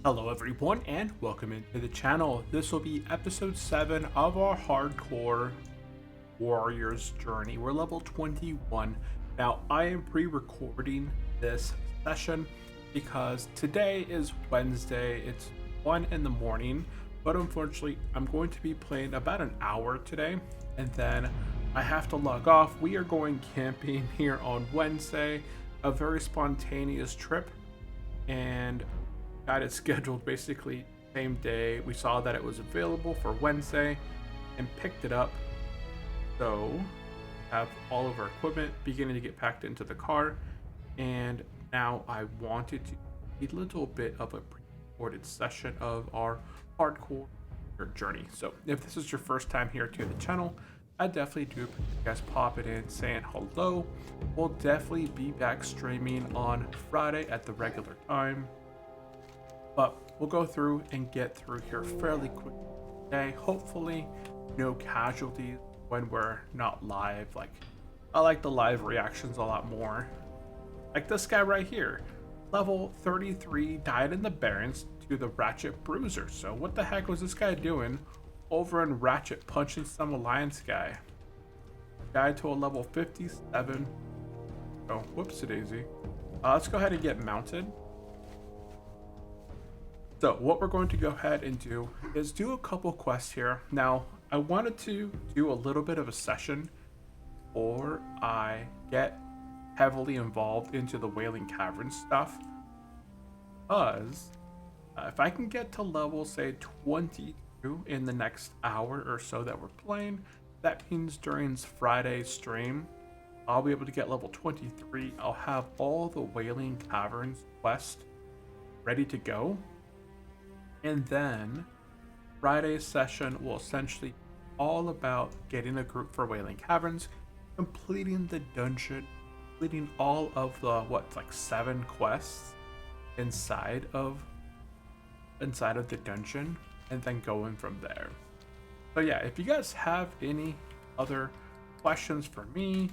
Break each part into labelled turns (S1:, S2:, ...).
S1: Hello everyone and welcome into the channel. This will be episode 7 of our hardcore warriors journey. We're level 21. Now I am pre-recording this session because today is Wednesday. It's 1 in the morning, but unfortunately I'm going to be playing about an hour today and then I have to log off. We are going camping here on Wednesday, a very spontaneous trip, and got it scheduled basically same day. We saw that it was available for Wednesday and picked it up. So have all of our equipment beginning to get packed into the car, and now I wanted to do a little bit of a pre-recorded session of our hardcore journey. So if this is your first time here to the channel, I definitely do appreciate you guys popping in, saying hello. We'll definitely be back streaming on Friday at the regular time, but we'll go through and get through here fairly quick today. Hopefully no casualties when we're not live. Like, I like the live reactions a lot more. Like this guy right here, level 33, died in the Barrens to the Ratchet Bruiser. So what the heck was this guy doing over in Ratchet, punching some alliance guy? Died to a level 57. Oh, whoopsie daisy. Let's go ahead and get mounted. So what we're going to go ahead and do is do a couple quests here. Now, I wanted to do a little bit of a session or I get heavily involved into the Wailing Caverns stuff, because if I can get to level, say, 22 in the next hour or so that we're playing, that means during Friday's stream, I'll be able to get level 23. I'll have all the Wailing Caverns quest ready to go. And then Friday's session will essentially be all about getting a group for Wailing Caverns, completing the dungeon, completing all of the, like 7 quests inside of the dungeon, and then going from there. So yeah, if you guys have any other questions for me,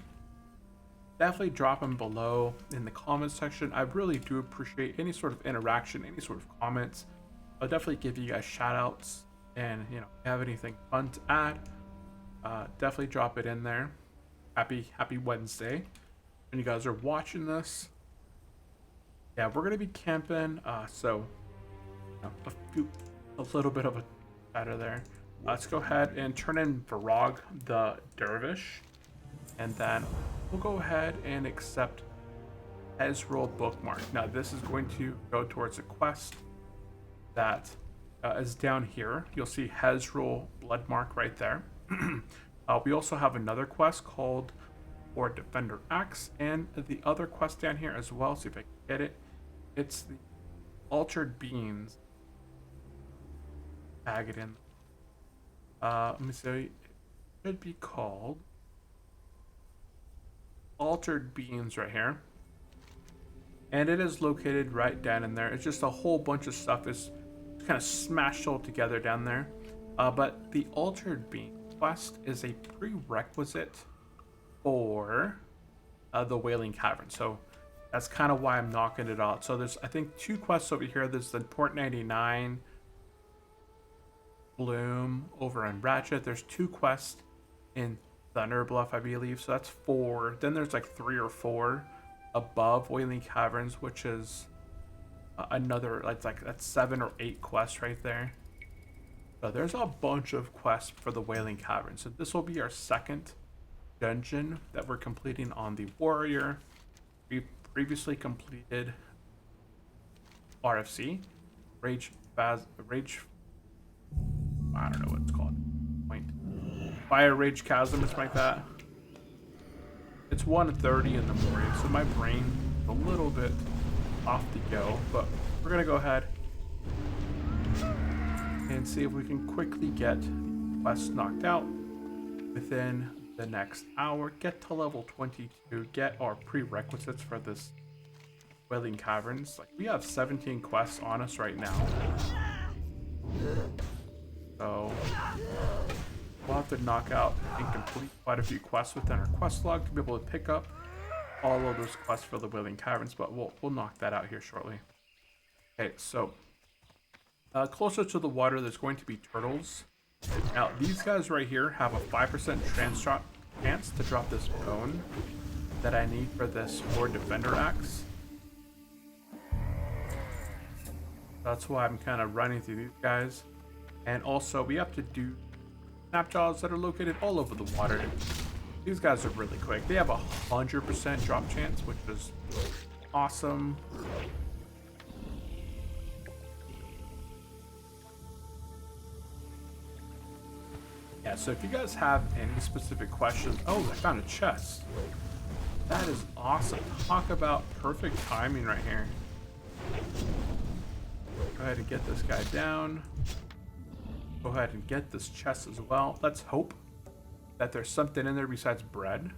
S1: definitely drop them below in the comments section. I really do appreciate any sort of interaction, any sort of comments. I'll definitely give you guys shout outs, and if you have anything fun to add, definitely drop it in there. Happy Wednesday when you guys are watching this. Yeah, we're gonna be camping, so a little bit of a better there. Let's go ahead and turn in Varog the Dervish, and then we'll go ahead and accept Ezreal bookmark. Now this is going to go towards a quest that is down here. You'll see Hezrel Bloodmark right there. We also have another quest called For Defender Axe, and the other quest down here as well. See if I can get it. It's the Altered Beans. Tag it in. Let me see. It should be called Altered Beans right here. And it is located right down in there. It's just a whole bunch of stuff is kind of smashed all together down there. But the Altered Bean quest is a prerequisite for the Wailing Cavern. So that's kind of why I'm knocking it out. So there's, I think, 2 quests over here. There's the Port 99 Bloom over in Ratchet. There's 2 quests in Thunderbluff, I believe. So that's 4. Then there's like 3 or 4 above Wailing Caverns, which is another, like that's 7 or 8 quests right there. So there's a bunch of quests for the Wailing Caverns. So this will be our second dungeon that we're completing on the Warrior. We previously completed RFC, Rage, I don't know what it's called. Fire Rage Chasm, it's like that. It's 1:30 in the morning, so my brain is a little bit off the go, but we're gonna go ahead and see if we can quickly get quests knocked out within the next hour, get to level 22, get our prerequisites for this Wailing Caverns. Like, we have 17 quests on us right now, so we'll have to knock out and complete quite a few quests within our quest log to be able to pick up all of those quests for the Wailing Caverns, but we'll knock that out here shortly. Okay, so Closer to the water, there's going to be turtles. Now, these guys right here have a 5% chance to drop this bone that I need for this Horde Defender Axe. That's why I'm kind of running through these guys. And also, we have to do snapjaws that are located all over the water. These guys are really quick. They have a 100% drop chance, which is awesome. Yeah, so if you guys have any specific questions... Oh, I found a chest. That is awesome. Talk about perfect timing right here. Go ahead and get this guy down. Go ahead and get this chest as well. Let's hope that there's something in there besides bread.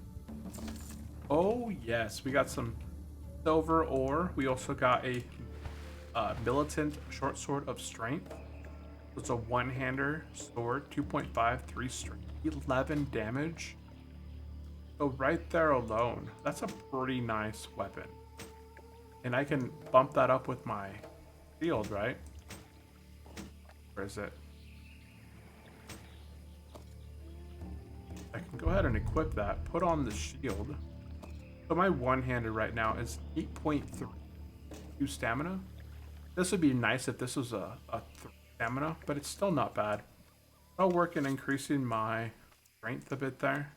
S1: Oh, yes. We got some silver ore. We also got a militant short sword of strength. It's a one-hander sword, 2.5, 3 strength, 11 damage. So right there alone, that's a pretty nice weapon. And I can bump that up with my shield, right? Where is it? I can go ahead and equip that, put on the shield. So my one-hander right now is 8.3 stamina. This would be nice if this was a 3 stamina, but it's still not bad. I'll work in increasing my strength a bit there.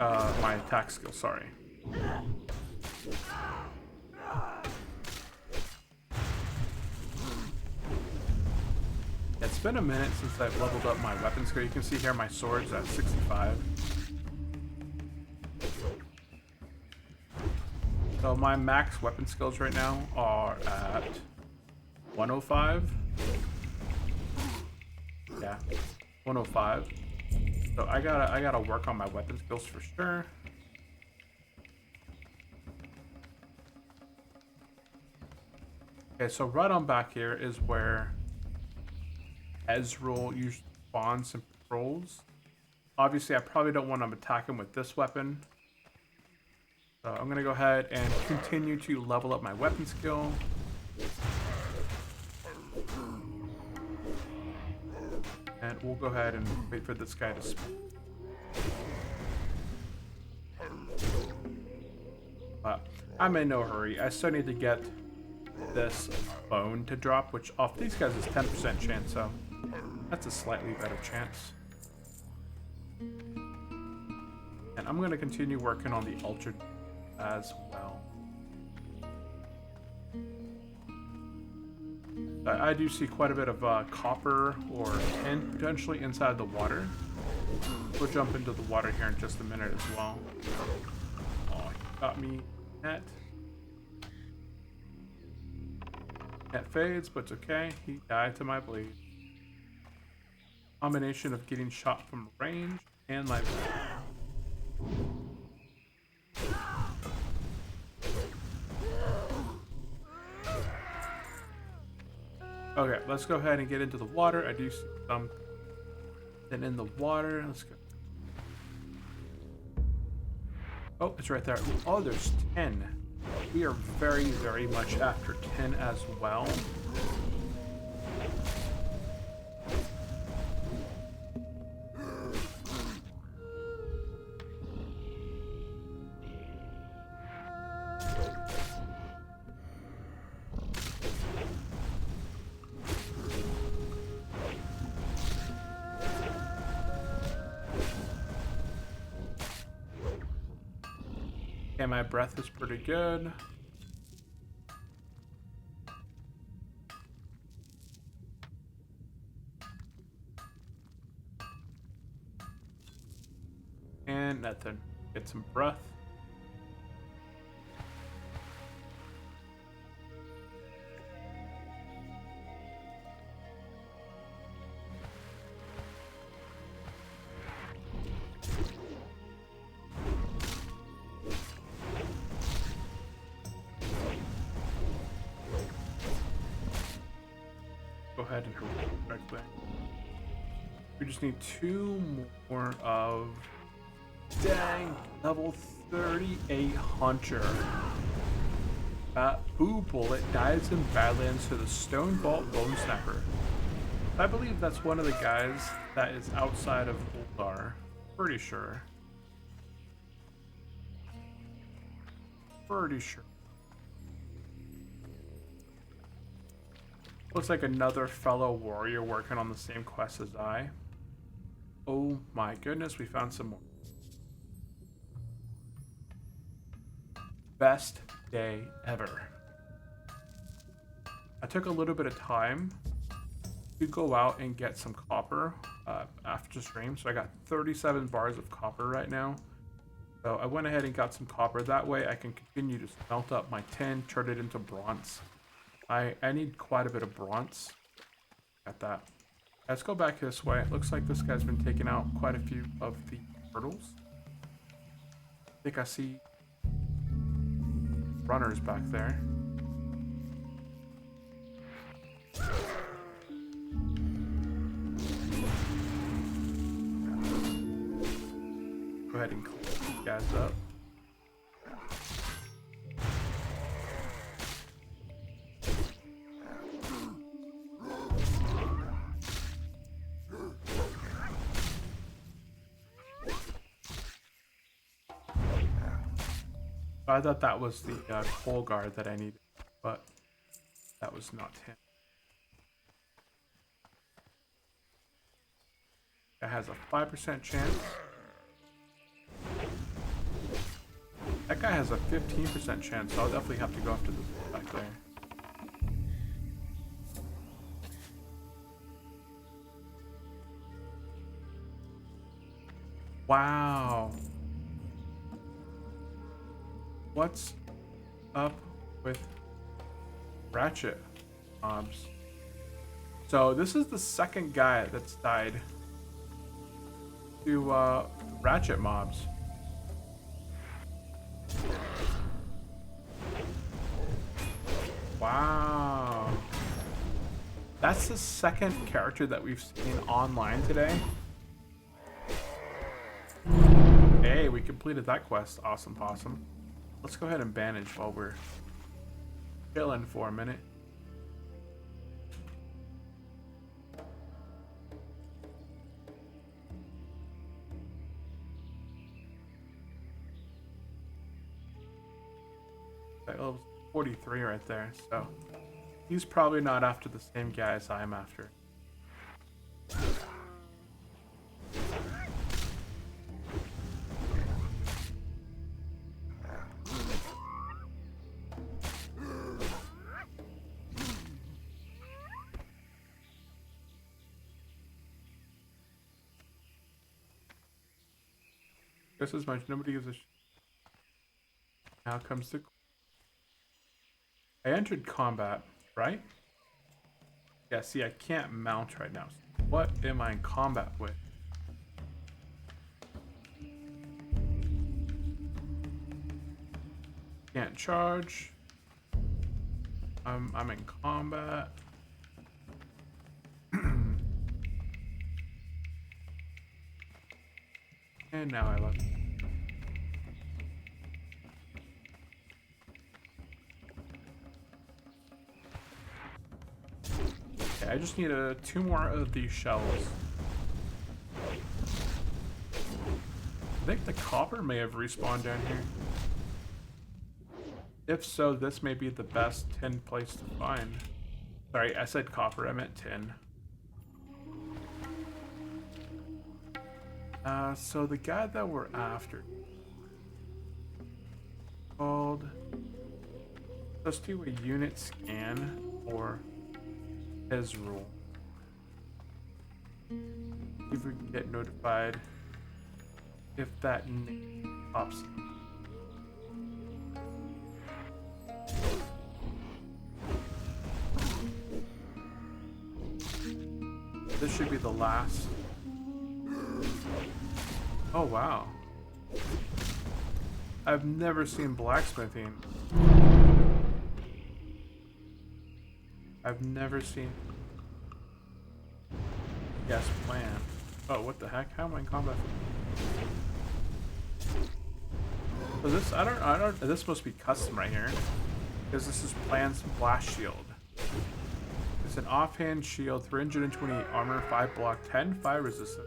S1: My attack skill, sorry. It's been a minute since I've leveled up my weapon skill. You can see here my sword's at 65. So my max weapon skills right now are at 105. Yeah, 105. So I gotta work on my weapon skills for sure. Okay, so right on back here is where Ezreal usually spawns and patrols. Obviously, I probably don't want to attack him with this weapon. So I'm gonna go ahead and continue to level up my weapon skill. And we'll go ahead and wait for this guy to spawn. But I'm in no hurry. I still need to get this bone to drop, which off these guys is 10% chance, so that's a slightly better chance. And I'm going to continue working on the ultra as well. I do see quite a bit of copper or tin potentially inside the water. We'll jump into the water here in just a minute as well. Oh, he got me. Net fades, but it's okay. He died to my bleed. Combination of getting shot from range and life. Okay, let's go ahead and get into the water. I do see something in the water. Let's go. Oh, it's right there. Oh, there's 10. We are very, very much after 10 as well. Okay, my breath is pretty good. And nothing. Get some breath. Go ahead and hurry correctly. We just need 2 more of... Dang, level 38 Hunter. Boo Bullet dives in Badlands to the Stone Vault Bone Snapper. I believe that's one of the guys that is outside of Uldar. Pretty sure. Pretty sure. Looks like another fellow warrior working on the same quest as I. Oh my goodness, we found some more. Best day ever. I took a little bit of time to go out and get some copper after stream, so I got 37 bars of copper right now. So I went ahead and got some copper. That way I can continue to smelt up my tin, turn it into bronze. I need quite a bit of bronze. Got that. Let's go back this way. It looks like this guy's been taking out quite a few of the turtles. I think I see runners back there. Go ahead and clean these guys up. I thought that was the coal guard that I needed, but that was not him. That has a 5% chance. That guy has a 15% chance, so I'll definitely have to go after this back there. Wow. What's up with Ratchet mobs? So this is the second guy that's died to Ratchet mobs. Wow. That's the second character that we've seen online today. Hey, we completed that quest. Awesome possum. Let's go ahead and bandage while we're chilling for a minute. That level's 43 right there, so he's probably not after the same guy as I'm after. Just as much. Nobody gives a shit. Now comes the... I entered combat, right? Yeah, see, I can't mount right now. What am I in combat with? Can't charge. I'm in combat. And now I left. Okay, I just need two more of these shells. I think the copper may have respawned down here. If so, this may be the best tin place to find. Sorry, I said copper, I meant tin. So the guy that we're after called, let's do a unit scan for his rule. If we can get notified if that name pops up. This should be the last. Oh wow. I've never seen blacksmithing. I've never seen. Yes, plan. Oh, what the heck? How am I in combat? So this, I don't, this must be custom right here. Because this is Plan's Blast Shield. It's an offhand shield, 328 armor, 5 block, 10 fire resistance.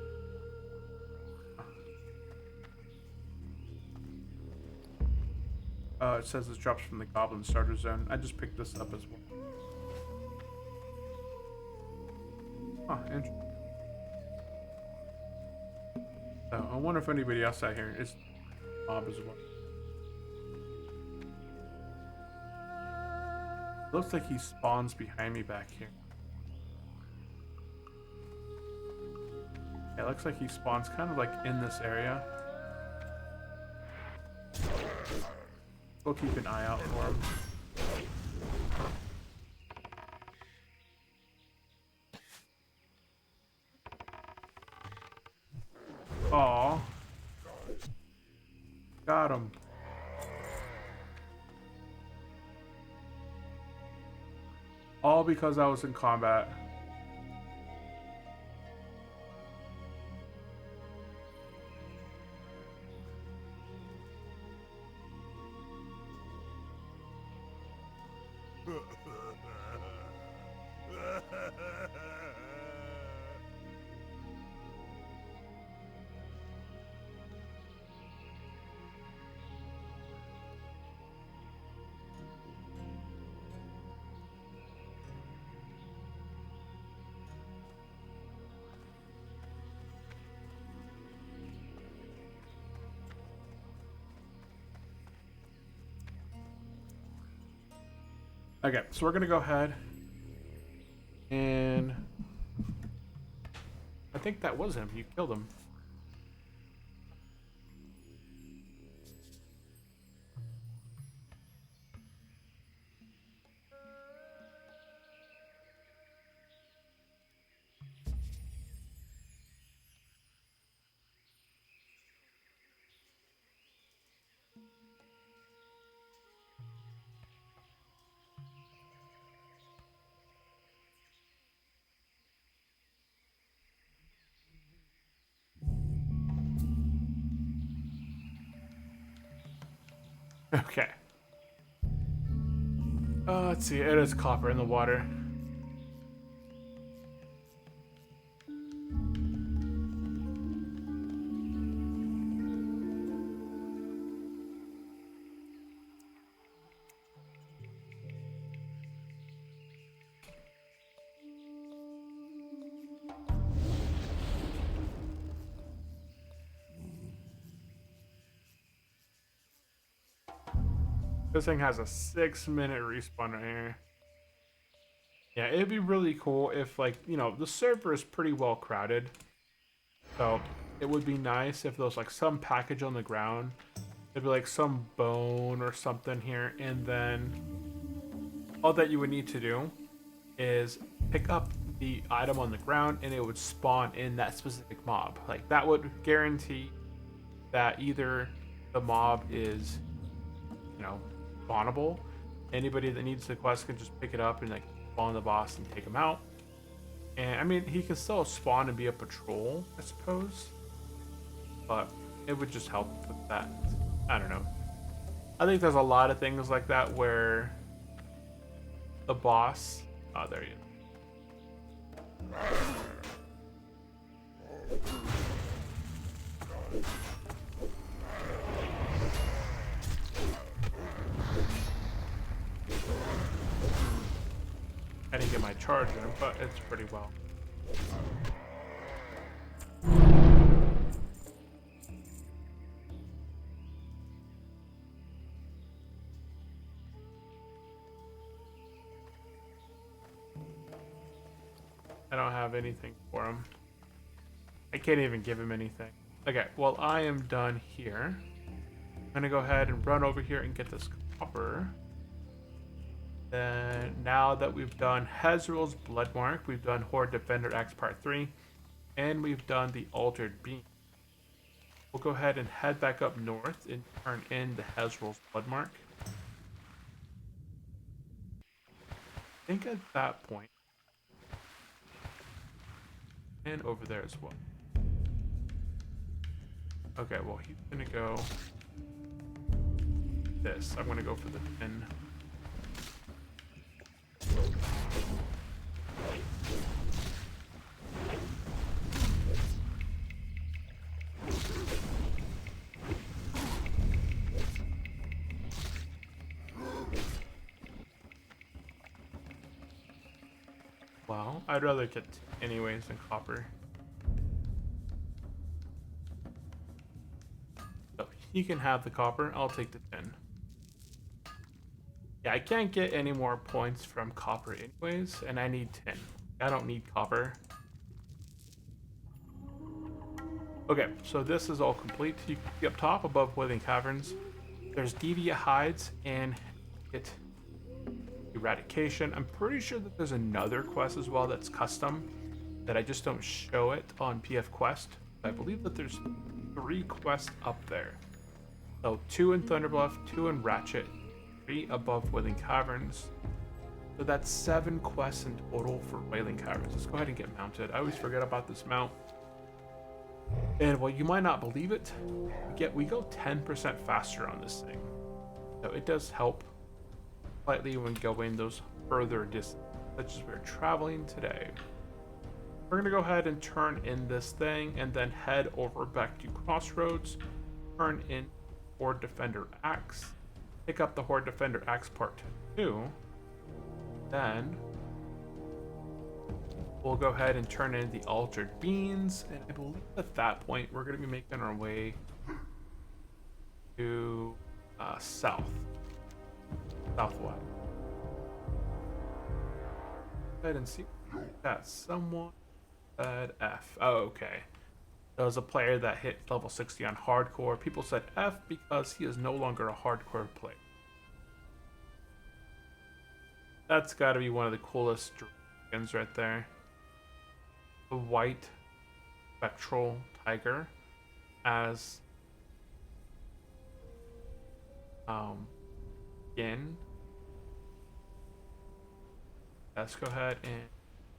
S1: It says this drops from the Goblin Starter Zone. I just picked this up as well. Huh, interesting. So, I wonder if anybody else out here is mob as well. Looks like he spawns behind me back here. Yeah, it looks like he spawns kind of like in this area. We'll keep an eye out for him. Aw. Got him. All because I was in combat. Okay, so we're gonna go ahead and I think that was him. You killed him. Okay. Let's see. It is copper in the water. This thing has a 6-minute respawn right here. Yeah, it'd be really cool if, like, you know, the server is pretty well crowded. So it would be nice if there was like some package on the ground. It'd be like some bone or something here, and then all that you would need to do is pick up the item on the ground and it would spawn in that specific mob. Like that would guarantee that either the mob is, you know, spawnable. Anybody that needs the quest can just pick it up and like spawn the boss and take him out. And I mean, he can still spawn and be a patrol, I suppose, but it would just help with that. I don't know. I think there's a lot of things like that where the boss. Oh, there you go. I didn't get my charge in, but it's pretty well. I don't have anything for him. I can't even give him anything. Okay, well, I am done here. I'm gonna go ahead and run over here and get this copper. Then, now that we've done Hezreel's Bloodmark, we've done Horde Defender X Part 3, and we've done the Altered Beam. We'll go ahead and head back up north and turn in the Hezreel's Bloodmark. I think at that point, and over there as well. Okay, well, he's gonna go this. I'm gonna go for the 10. Well, I'd rather get anyways than copper. So he can have the copper. I'll take the tin. Yeah, I can't get any more points from copper anyways, and I need tin. I don't need copper. Okay, so this is all complete. You can see up top above Withing Caverns, there's Deviant Hides and it Eradication. I'm pretty sure that there's another quest as well that's custom that I just don't show it on PF Quest. I believe that there's 3 quests up there. So 2 in Thunderbluff, 2 in Ratchet, 3 above Wailing Caverns. So that's 7 quests in total for Wailing Caverns. Let's go ahead and get mounted. I always forget about this mount. And well, you might not believe it, we go 10% faster on this thing. So it does help slightly when going those further distances, such as we're traveling today. We're gonna go ahead and turn in this thing and then head over back to Crossroads, turn in Horde Defender Axe, pick up the Horde Defender Axe Part 2, then we'll go ahead and turn in the Altered Beans, and I believe at that point we're gonna be making our way to southwest. Go ahead and see that someone said F. Oh, okay. There was a player that hit level 60 on hardcore. People said F because he is no longer a hardcore player. That's got to be one of the coolest dragons right there. The white spectral tiger as skin. Let's go ahead and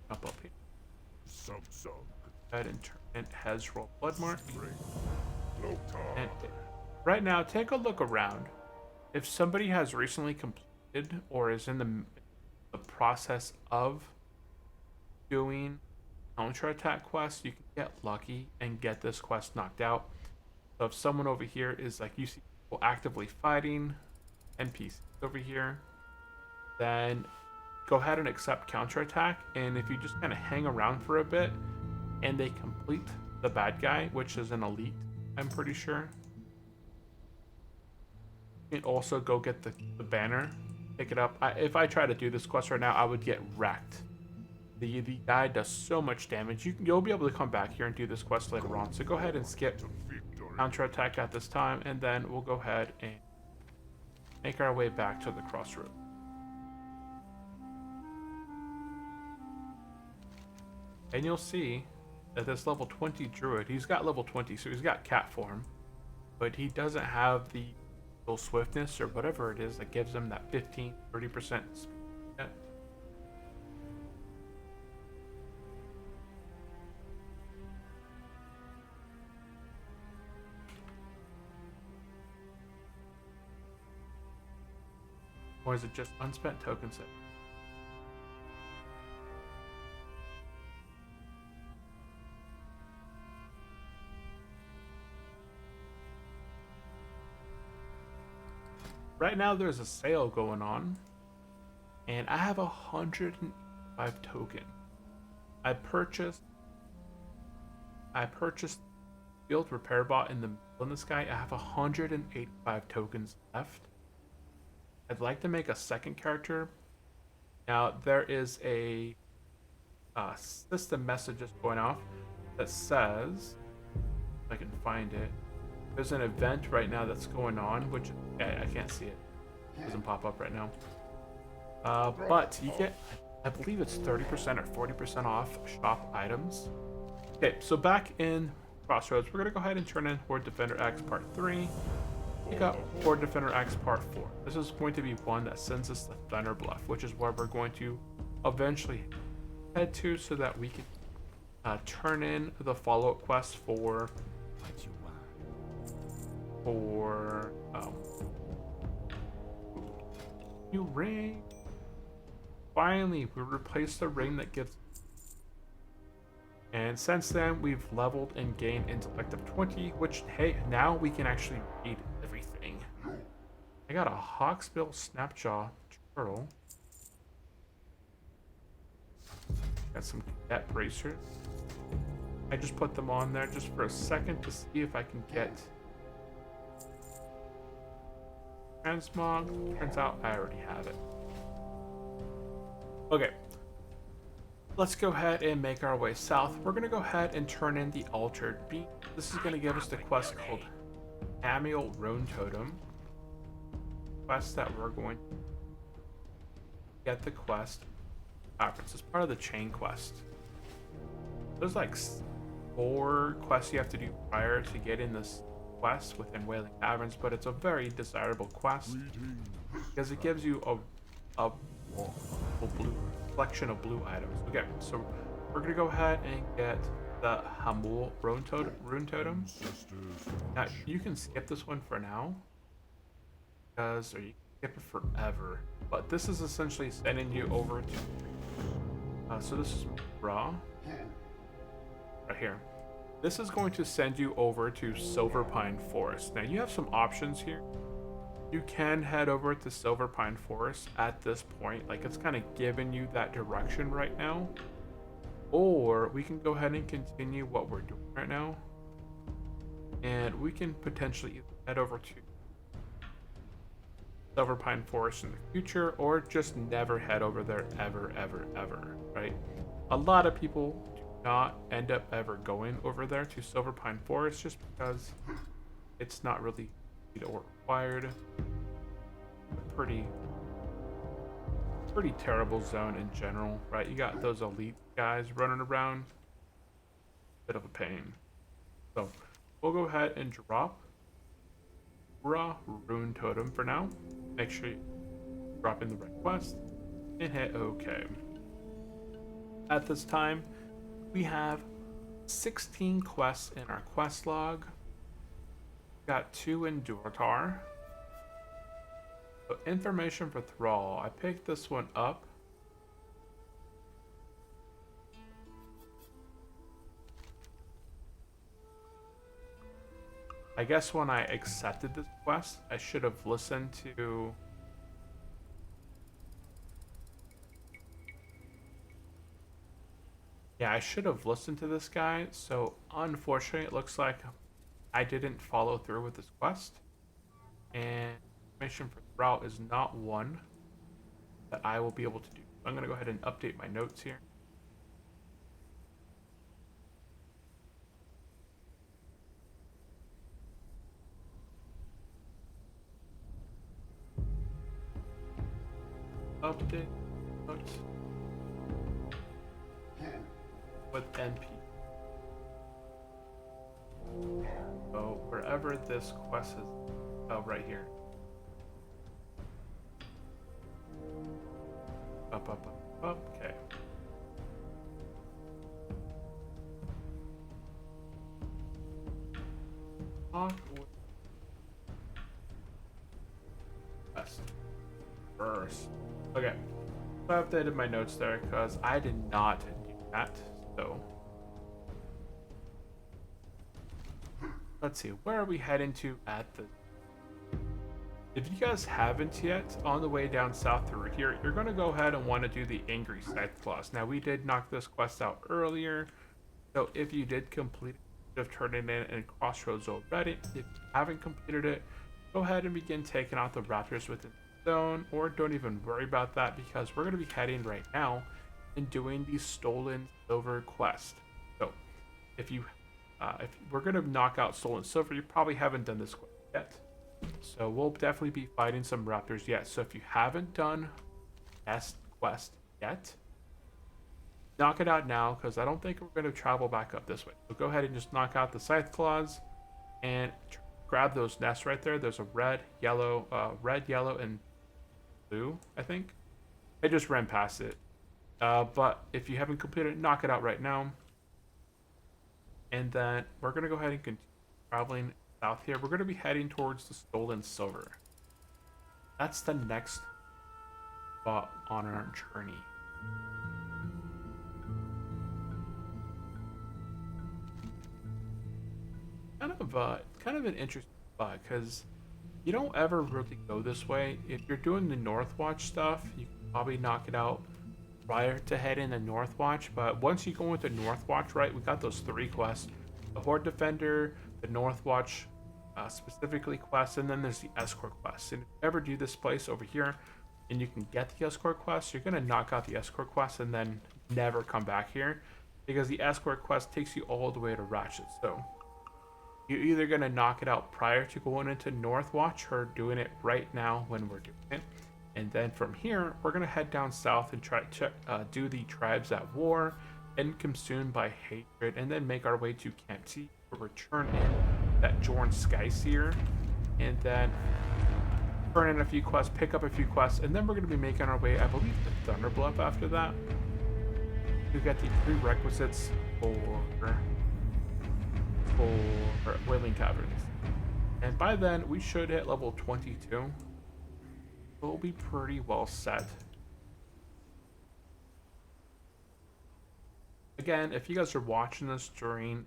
S1: jump up here. Go ahead and turn in Hezrol Bloodmark. And right now, take a look around. If somebody has recently completed or is in the process of doing counterattack quests, you can get lucky and get this quest knocked out. So if someone over here is like, you see people actively fighting NPCs over here, then go ahead and accept counterattack, and if you just kind of hang around for a bit and they complete the bad guy, which is an elite, I'm pretty sure, you can also go get the banner, pick it up. If I try to do this quest right now, I would get wrecked. The guy does so much damage. You'll be able to come back here and do this quest later on, so go ahead and skip counterattack at this time, and then we'll go ahead and make our way back to the crossroad. And you'll see that this level 20 druid, he's got level 20, so he's got cat form, but he doesn't have the swiftness or whatever it is that gives him that 15-30% speed. Or is it just unspent token set? Right now there's a sale going on, and I have 105 token. I purchased field repair bot in the middle of this guy. I have 185 tokens left. I'd like to make a second character. Now there is a system message just going off that says, if I can find it, there's an event right now that's going on, which I can't see it. It doesn't pop up right now. But you get, I believe it's 30% or 40% off shop items. Okay, so back in Crossroads, we're gonna go ahead and turn in Horde Defender Axe Part 3. Pick up Horde Defender Axe Part 4. This is going to be one that sends us to Thunderbluff, which is where we're going to eventually head to, so that we can turn in the follow-up quest for new ring. Finally, we replaced the ring that gives, and since then we've leveled and gained intellect of 20, which, hey, now we can actually read everything. I got a Hawksbill Snapjaw turtle. Got some cadet bracers. I just put them on there just for a second to see if I can get transmog. Turns out I already have it. Okay. Let's go ahead and make our way south. We're going to go ahead and turn in the Altered Beam. This is going to give us the quest called Amiel Rune Totem. Quest that we're going to get the quest. It's as part of the chain quest. There's like 4 quests you have to do prior to getting this quest within Wailing Caverns, but it's a very desirable quest because it gives you a blue collection of blue items. Okay, so we're gonna go ahead and get the Hamul Rune Totem. Now you can skip this one for now, because or you can skip it forever. But this is essentially sending you over to. So this is raw. Right here. This is going to send you over to Silver Pine Forest. Now you have some options here. You can head over to Silver Pine Forest at this point, like it's kind of giving you that direction right now. Or we can go ahead and continue what we're doing right now. And we can potentially head over to Silver Pine Forest in the future, or just never head over there ever, right? A lot of people do not end up ever going over there to Silver Pine Forest just because it's not really or required. A pretty terrible zone in general, right? You got those elite guys running around. Bit of a pain. So we'll go ahead and drop Raw Rune Totem for now. Make sure you drop in the right quest and hit OK. At this time, we have 16 quests in our quest log. Got 2 in Durotar. So information for Thrall. I picked this one up. I guess when I accepted this quest, I should have listened to I should have listened to this guy. So unfortunately, it looks like I didn't follow through with this quest, and information for Thrall is not one that I will be able to do. I'm going to go ahead and update my notes here. Update notes with NP. So wherever this quest is, oh, right here. Up. Okay. First. Okay. So I updated my notes there because I did not do that. So let's see, where are we heading to at the... If you guys haven't yet, on the way down south through here, you're going to go ahead and want to do the Angry Scythe Claws. Now, we did knock this quest out earlier, so if you did complete it, you have turned it in Crossroads already. If you haven't completed it, go ahead and begin taking out the raptors within the zone, or don't even worry about that, because we're going to be heading right now and doing the Stolen Silver quest. So, if we're going to knock out Stolen Silver, you probably haven't done this quest yet. So we'll definitely be fighting some raptors yet. So if you haven't done S quest yet, knock it out now, because I don't think we're going to travel back up this way. So go ahead and just knock out the Scythe Claws and grab those nests right there. There's a red, yellow, and blue, I think. I just ran past it. But if you haven't completed it, knock it out right now. And then we're going to go ahead and continue traveling south here. We're going to be heading towards the Stolen Silver. That's the next spot on our journey. Kind of an interesting spot, because you don't ever really go this way. If you're doing the Northwatch stuff, you can probably knock it out prior to heading to Northwatch, but once you go into Northwatch, right, we got those 3 quests: the Horde Defender, the Northwatch specifically quest, and then there's the Escort quest. And if you ever do this place over here and you can get the Escort quest, you're gonna knock out the Escort quest and then never come back here, because the Escort quest takes you all the way to Ratchet. So you're either gonna knock it out prior to going into Northwatch or doing it right now when we're doing it. And then from here, we're gonna head down south and try to do the Tribes at War and Consumed by Hatred, and then make our way to Camp T, where we're turn in that Jorn Skyseer, and then turn in a few quests, pick up a few quests, and then we're gonna be making our way, I believe, to Thunderbluff after that. We got the prerequisites for Wailing Caverns, and by then we should hit level 22. We'll be pretty well set. Again, if you guys are watching this during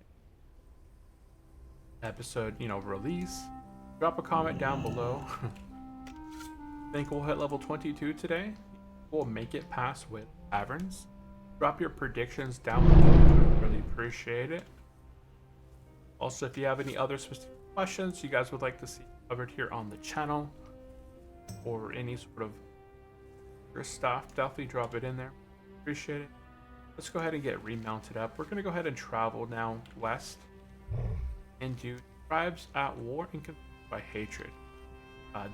S1: episode, release, drop a comment down below. Think we'll hit level 22 today? We'll make it past with Barrens. Drop your predictions down below. Really appreciate it. Also, if you have any other specific questions you guys would like to see covered here on the channel, or any sort of your stuff, definitely drop it in there. Appreciate it. Let's go ahead and get remounted up. We're gonna go ahead and travel now west and do Tribes at War and Consumed by Hatred.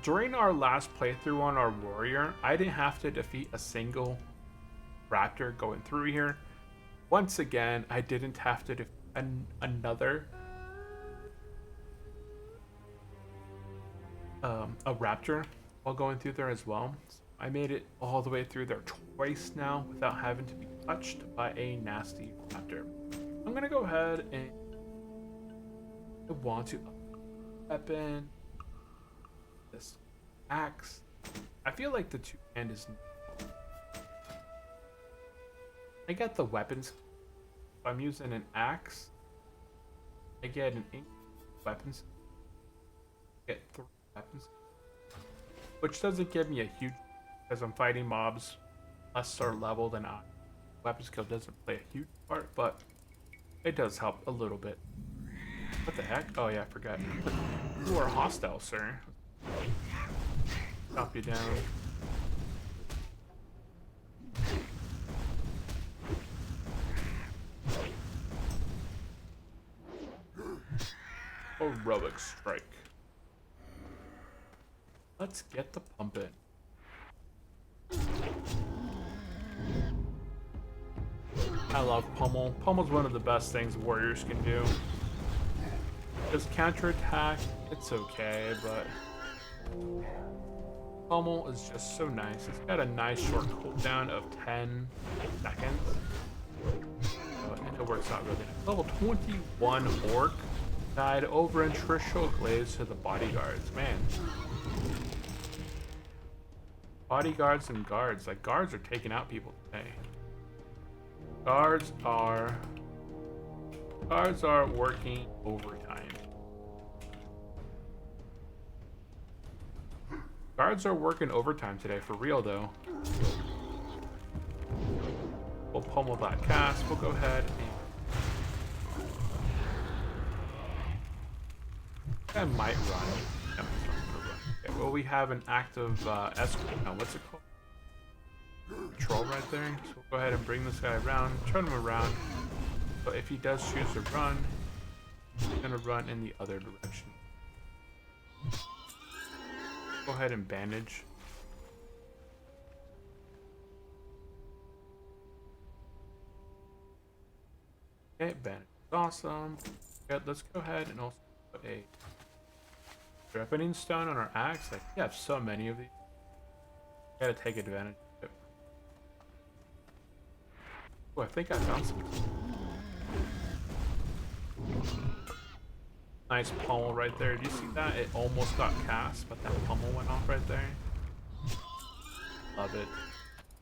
S1: During our last playthrough on our warrior, I didn't have to defeat a single raptor going through here. Once again, I didn't have to defeat another a raptor while going through there as well. So I made it all the way through there twice now without having to be touched by a nasty raptor. I'm gonna go ahead and I want to weapon this axe. I feel like the two-hand is. I get the weapons. If I'm using an axe, I get an 8 weapons. I get 3 weapons, which doesn't give me a huge, because I'm fighting mobs lesser level than I. Weapon skill doesn't play a huge part, but it does help a little bit. What the heck? Oh yeah, I forgot. You are hostile, sir. Chop you down. Heroic strike. Let's get the pumping. I love Pummel. Pummel's one of the best things warriors can do. Just counterattack, it's okay, but Pummel is just so nice. It's got a nice short cooldown of 10 seconds. And it works out really nice. Level 21 Orc died over in Trishul Glades to the bodyguards. Man. Bodyguards and guards. Like, guards are taking out people today. Guards are working overtime. Guards are working overtime today, for real though. We'll pummel that cast. We'll go ahead and I might run. No, it's not gonna run. Okay, well, we have an active escort now. What's it called? Patrol right there. So we'll go ahead and bring this guy around, turn him around. But if he does choose to run, he's gonna run in the other direction. Go ahead and bandage. Okay, bandage. Awesome. Good, let's go ahead and also put a sharpening stone on our axe. Like, we have so many of these. Gotta take advantage of it. Oh, I think I found some. Nice pummel right there. Do you see that? It almost got cast, but that pummel went off right there. Love it.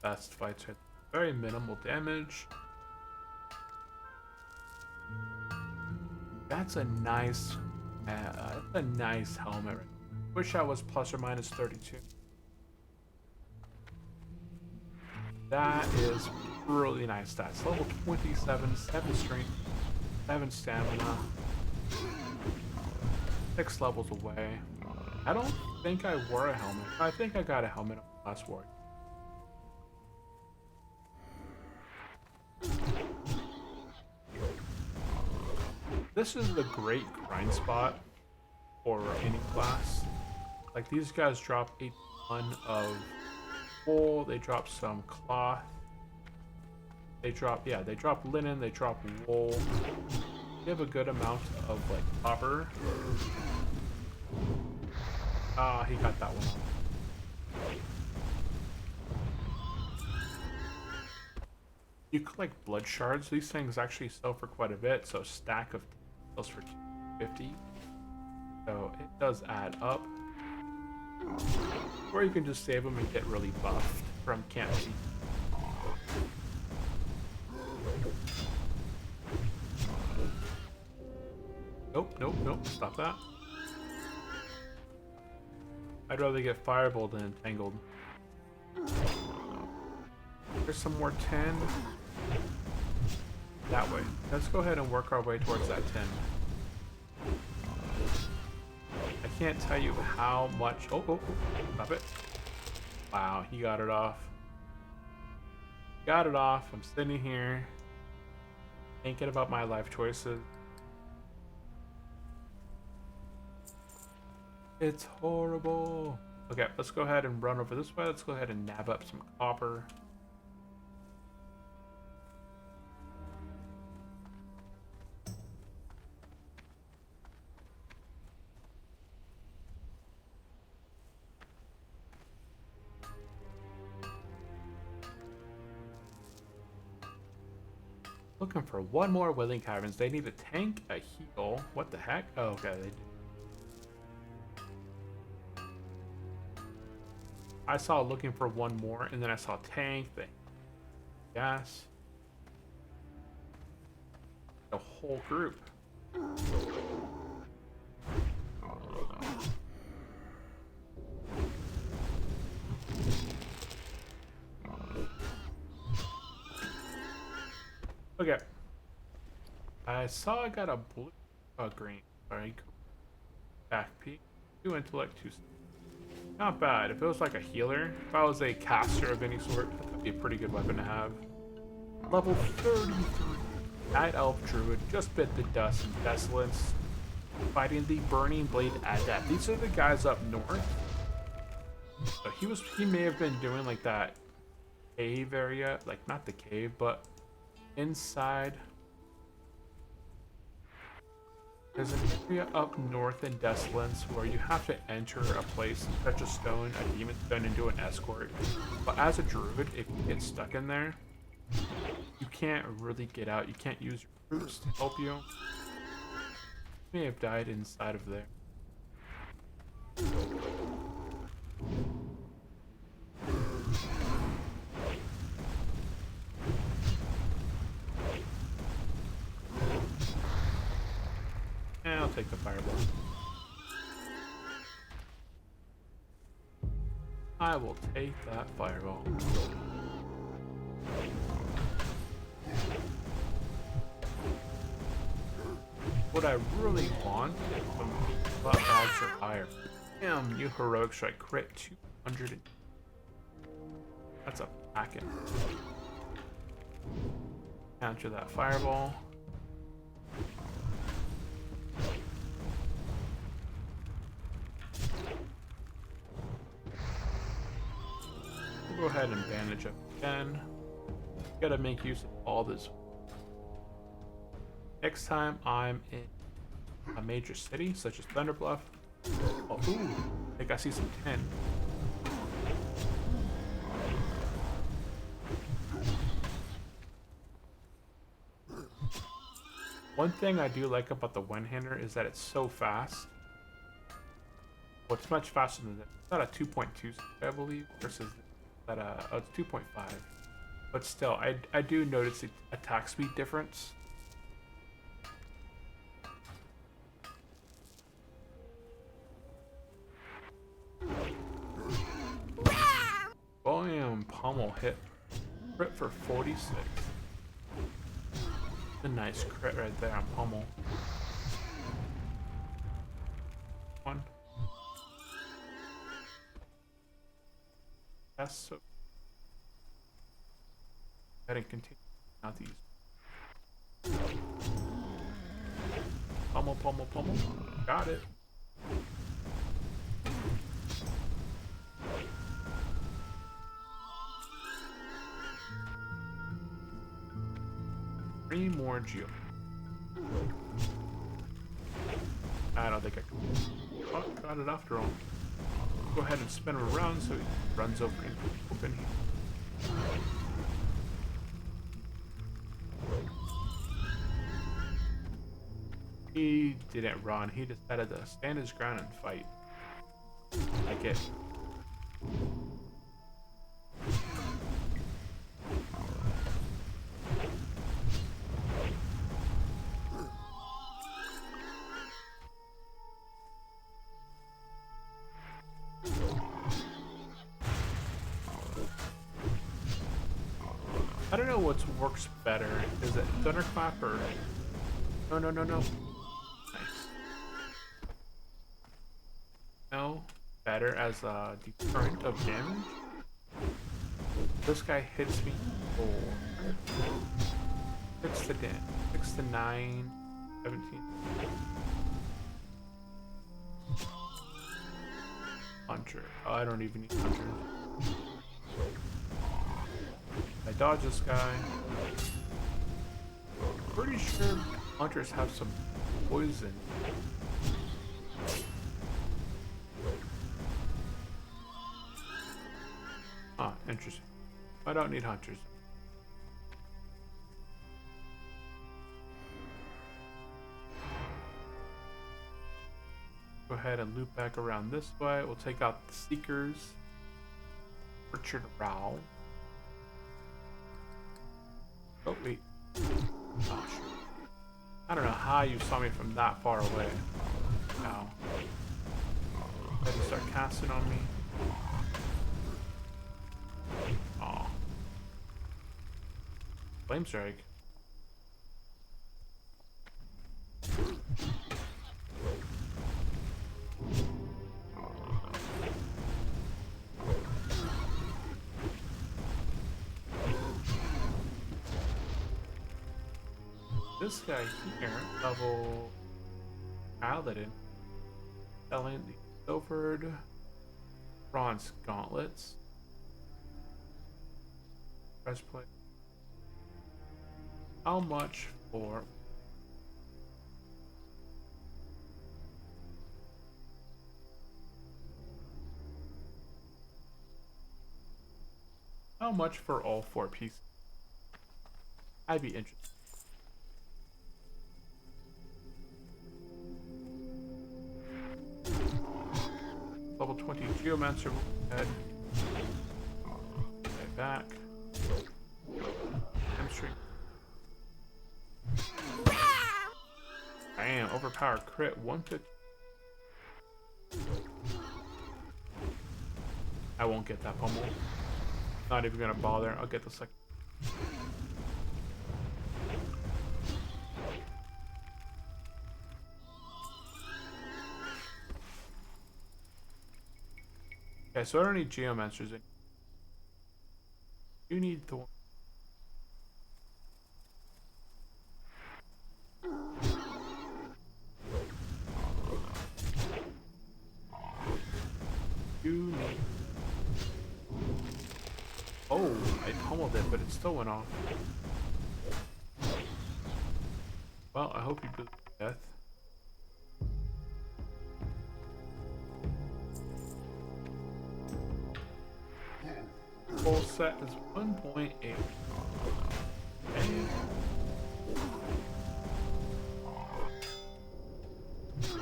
S1: Best fights right there. Very minimal damage. That's a nice helmet. Wish I was plus or minus 32. That is really nice stats. Level 27, 7 strength, 7 stamina, 6 levels away. I don't think I wore a helmet. I think I got a helmet on the last war. This is the great grind spot for any class. Like, these guys drop a ton of wool, they drop some cloth, they drop linen, they drop wool. They have a good amount of like copper. Ah, he got that one off. You collect blood shards. These things actually sell for quite a bit, so a stack of sells for $250. So it does add up. Or you can just save them and get really buffed from can't see. Nope, stop that. I'd rather get fireballed than entangled. There's some more 10. That way. Let's go ahead and work our way towards that 10. I can't tell you how much. Oh, stop it. Wow, he got it off. Got it off. I'm sitting here thinking about my life choices. It's horrible. Okay, let's go ahead and run over this way. Let's go ahead and nab up some copper. Looking for one more willing caverns. They need a tank, a heal. What the heck? Oh, okay. They do. I saw looking for one more, and then I saw tank, the gas. The whole group. Okay. I saw I got a blue, green. Sorry. Back peak. 2 intellect, 2. Not bad. If it was like a healer, if I was a caster of any sort, that'd be a pretty good weapon to have. Level 33. Night Elf Druid just bit the dust and pestilence. Fighting the Burning Blade Adept. These are the guys up north. So he may have been doing like that cave area, like not the cave, but inside. There's an area up north in Desolence where you have to enter a place and fetch a stone, a demon stone, and do an escort. But as a druid, if you get stuck in there, you can't really get out. You can't use your roots to help you. You may have died inside of there. And I'll take the fireball. I will take that fireball. What I really want is some flat bags or higher. Damn, you heroic strike crit 200. That's a packet. Counter that fireball. We'll go ahead and bandage up again. Gotta make use of all this. Next time I'm in a major city, such as Thunderbluff. Oh, ooh, I think I see some 10. One thing I do like about the one-hander is that it's so fast. Well, it's much faster than that. It's at a 2.2, I believe, versus that it's 2.5. But still, I do notice the attack speed difference. Volume pummel hit. Crit for 46. A nice crit right there on Pummel. One. That's so. Go ahead and continue. Not these. Pummel, pummel, pummel. Got it. Three more geo. I don't think I can. Oh, got it after all. Go ahead and spin him around so he runs over and open here. He didn't run. He decided to stand his ground and fight. Like it. I don't know what works better. Is it Thunderclap or... No, no, no, no. Nice. No. Better as a deterrent of damage. This guy hits me for 6 to 10, 6 to 9, 17. Hunter. Oh, I don't even need Hunter. I dodge this guy. Pretty sure hunters have some poison. Ah, interesting. I don't need hunters. Go ahead and loop back around this way. We'll take out the Seekers. Richard Rao. Oh, wait. Oh, shoot. I don't know how you saw me from that far away. Ow. Try to start casting on me. Aw. Flame Strike. This guy here, level Paladin, selling the silvered bronze gauntlets, breastplate. How much for? How much for all 4 pieces? I'd be interested. Level 20 Geomancer will go ahead. Stay back. Hamstring. Bam! Overpowered crit 150. I won't get that pummel. Not even gonna bother. I'll get the second. Okay, so I don't need Geomancers in. You need Thorn. You need. Oh, I pummeled it, but it still went off. Well, I hope you blew to death. Full set is 1.8. Okay.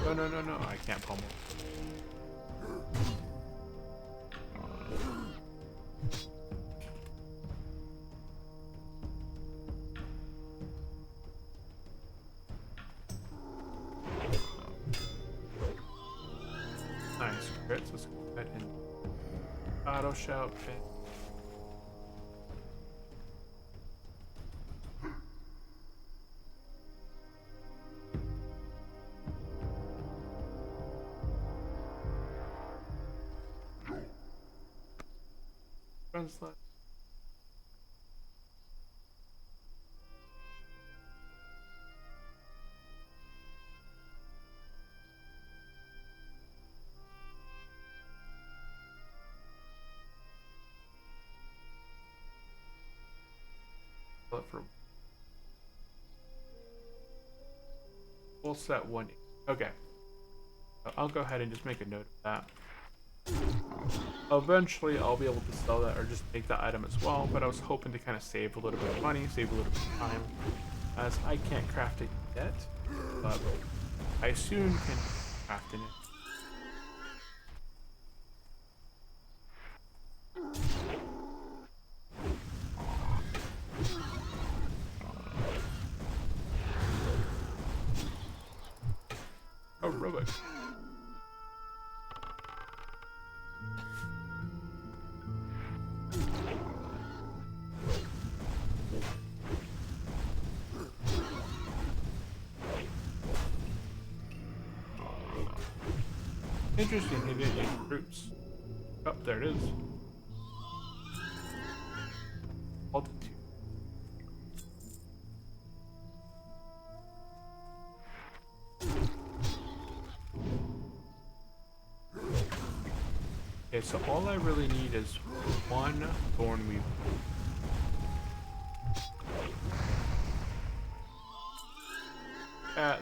S1: No, no, no, no, I can't pummel. Nice crits. Let's go ahead and auto shout pit. Translate. For we'll set 1. Okay. I'll go ahead and just make a note of that. Eventually, I'll be able to sell that or just take the item as well, but I was hoping to kind of save a little bit of money, save a little bit of time, as I can't craft it yet, but I soon can craft it. Oh, robot. Interesting, he didn't use fruits. Oh, there it is. Altitude. Okay, so all I really need is 1 thornweed.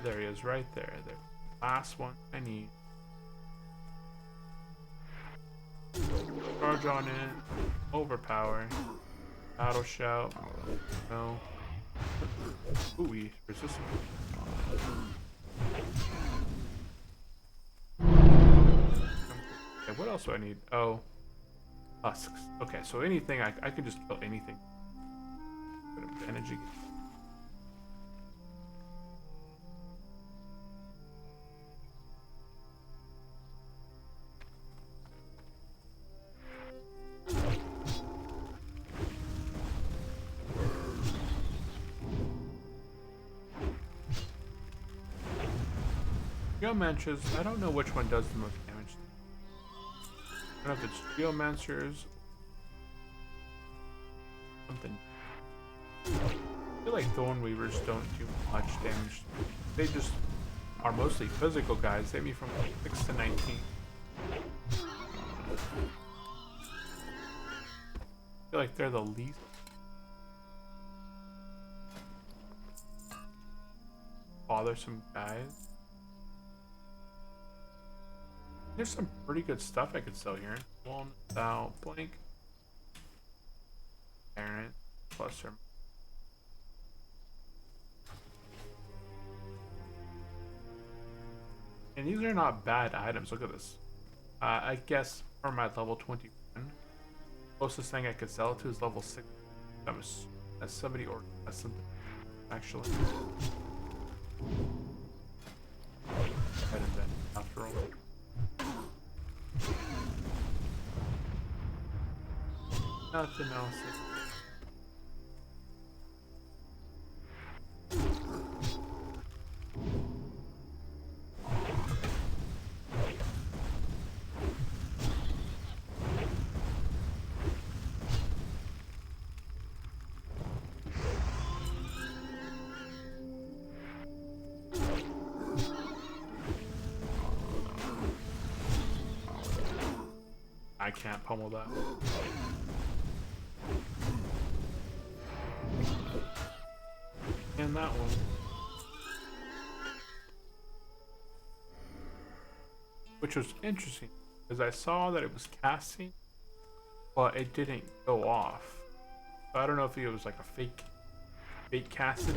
S1: There he is, right there. There. Last one I need. Charge on in. Overpower. Battle shout. No. Ooh, he resisted. Okay, what else do I need? Oh. Husks. Okay, so anything, I can just kill anything. Bit of energy. Geomancers, I don't know which one does the most damage. I don't know if it's Geomancers. Something. I feel like Thornweavers don't do much damage. They just are mostly physical guys. They hit me from 6 to 19. I feel like they're the least. Bothersome guys. There's some pretty good stuff I could sell here. One without blank. Barrens plus or and these are not bad items. Look at this. I guess for my level 21, closest thing I could sell it to is level 6. That's somebody or that's something actually. After all. Nothing else. I can't pummel that. And that one. Which was interesting, because I saw that it was casting, but it didn't go off. So I don't know if it was like a fake casted,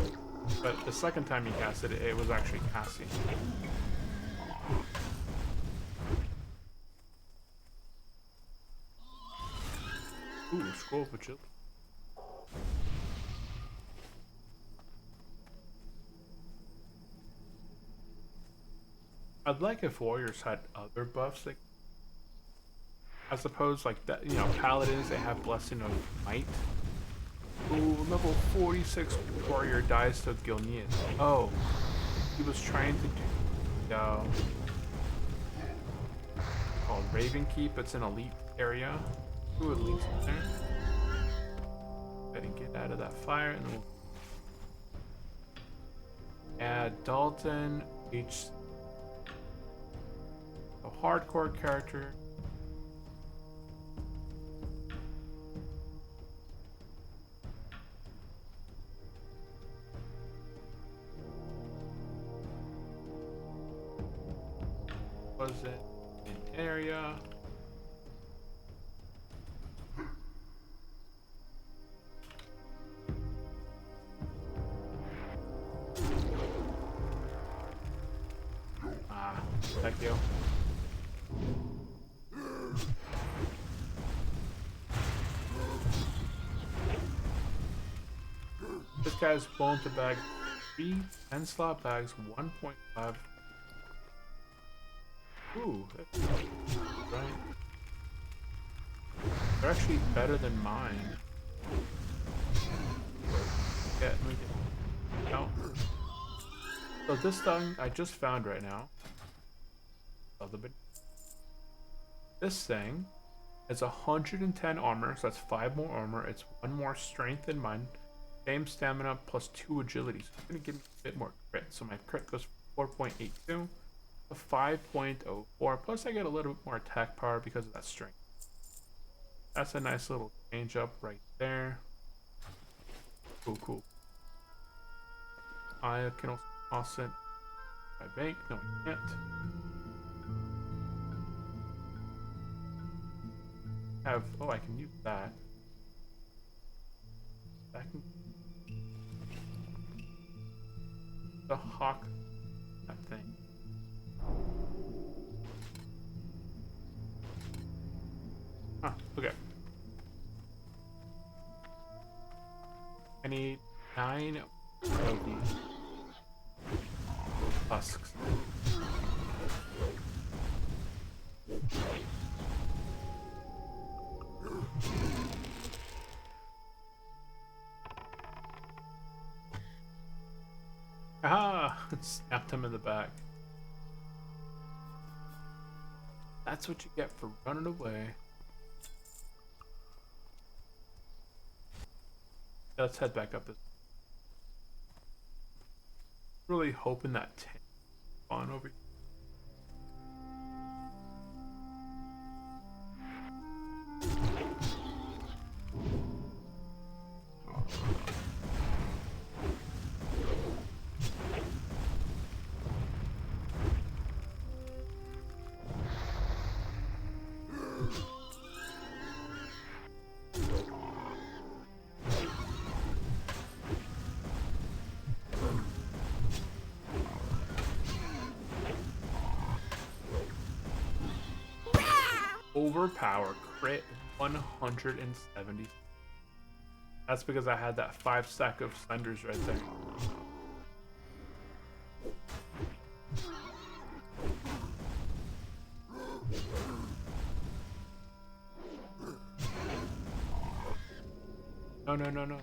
S1: but the second time he casted it, it was actually casting. Ooh, scroll for chill. I'd like if warriors had other buffs, like I suppose like that, you know, paladins, they have blessing of might. Ooh, level 46 warrior dies to Gilneas. Oh, he was trying to do called Raven Keep. It's an elite area. Ooh, elite's in there. and get out of that fire, and then we'll add Dalton, a hardcore character. Was it an area? Thank you. This guy's willing to bag 3 10 slot bags, 1.5. Ooh, that's right. They're actually better than mine. Yeah, let me get out. So this thing I just found right now. This thing is 110 armor, so that's 5 more armor. It's 1 more strength than mine. Same stamina plus 2 agility. So it's gonna give me a bit more crit. So my crit goes from 4.82 to 5.04. Plus I get a little bit more attack power because of that strength. That's a nice little change up right there. Cool. I can also toss it my bank. No, I can't. I can use that. The hawk, that thing. Okay. I need 9 of these husks. Snapped him in the back. That's what you get for running away. Let's head back up this. Really hoping that 10 on over here. Overpower crit 170. That's because I had that 5 stack of slenders right there. No.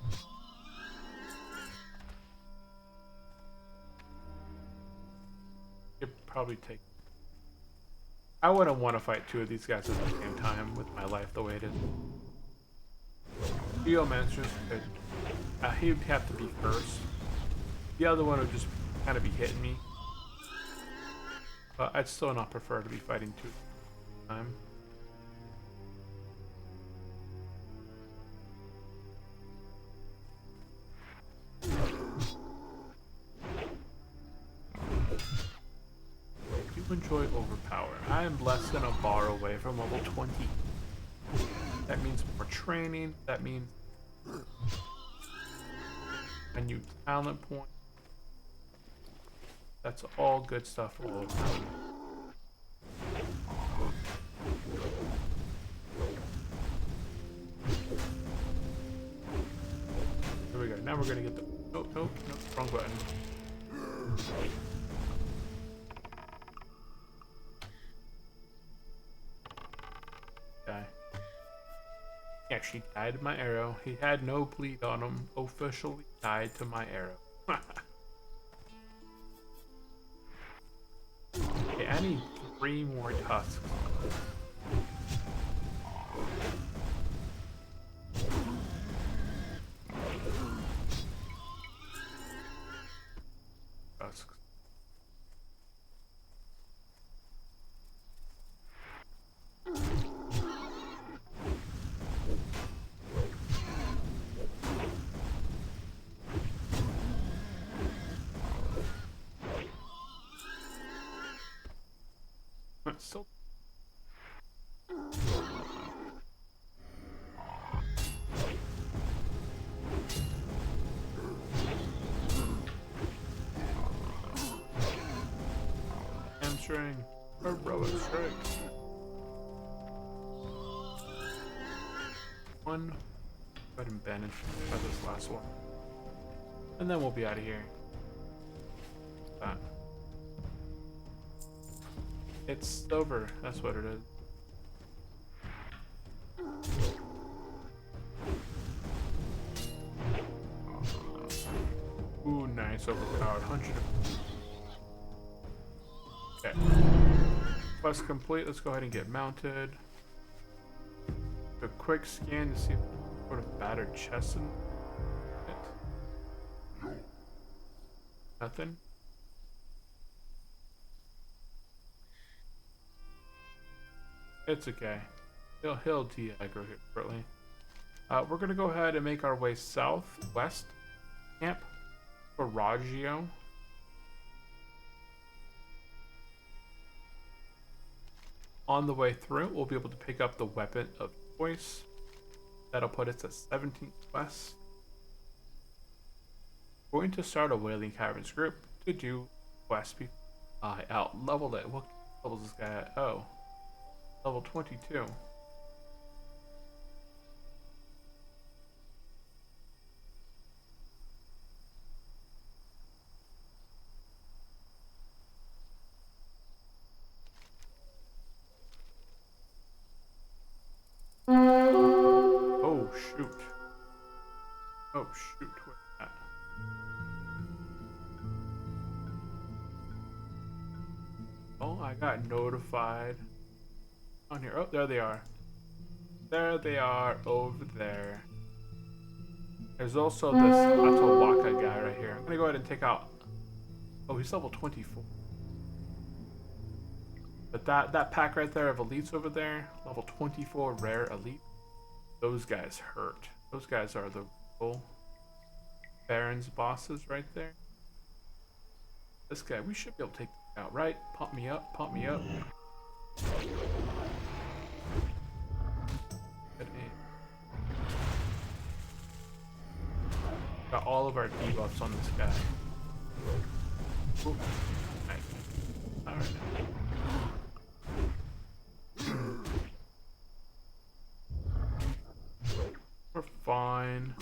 S1: It'd probably take. I wouldn't want to fight 2 of these guys at the same time with my life the way it is. Geomancer's good. He'd have to be first. The other one would just kind of be hitting me. But I'd still not prefer to be fighting 2 at the time. Enjoy overpower. I am less than a bar away from level 20. That means more training. That means a new talent point. That's all good stuff all around. Here we go. Now we're gonna get the. Nope. Wrong button. He actually died to my arrow. He had no bleed on him. Officially died to my arrow. Okay, I need 3 more tusks. string. Heroic string. One. Go ahead and banish by this last one. And then we'll be out of here. That. It's over. That's what it is. Ooh, nice. Overpowered. 100. Okay. Quest complete. Let's go ahead and get mounted. A quick scan to see if there's sort of battered chest in it. Nothing. It's okay. He'll de-aggro here shortly. We're gonna go ahead and make our way southwest. Camp Barragio. On the way through, we'll be able to pick up the weapon of choice. That'll put us at 17th West. We're going to start a Wailing Caverns group to do quest before I out leveled it. What level is this guy at? Oh, level 22. Oh shoot. Oh shoot, what's that? Oh, I got notified. On here. Oh, there they are. There they are over there. There's also this Atawaka guy right here. I'm gonna go ahead and take out. Oh, he's level 24. But that pack right there of elites over there, level 24 rare elite, those guys hurt. Those guys are the full Barrens bosses right there. This guy, we should be able to take him out, right? Pump me up, pump me up. Good aim. Got all of our debuffs on this guy. Ooh. Nice. Alright. We're fine.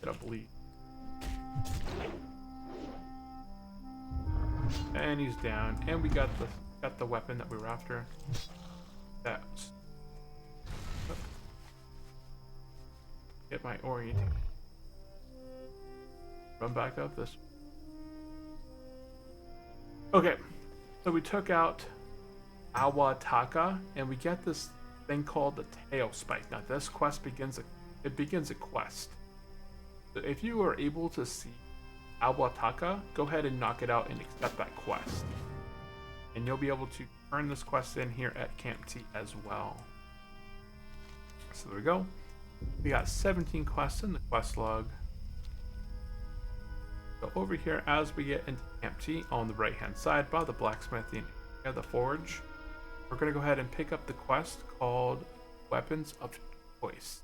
S1: Get a bleed. And he's down. And we got the weapon that we were after. That's get my orienting. Run back up this. Okay. So we took out Awataka and we get this thing called the tail spike. Now this quest begins a quest. So if you are able to see Awataka, go ahead and knock it out and accept that quest. And you'll be able to turn this quest in here at Camp T as well. So there we go. We got 17 quests in the quest log. So over here, as we get into Camp T, on the right hand side by the blacksmithing area, the forge, we're going to go ahead and pick up the quest called Weapons of Choice.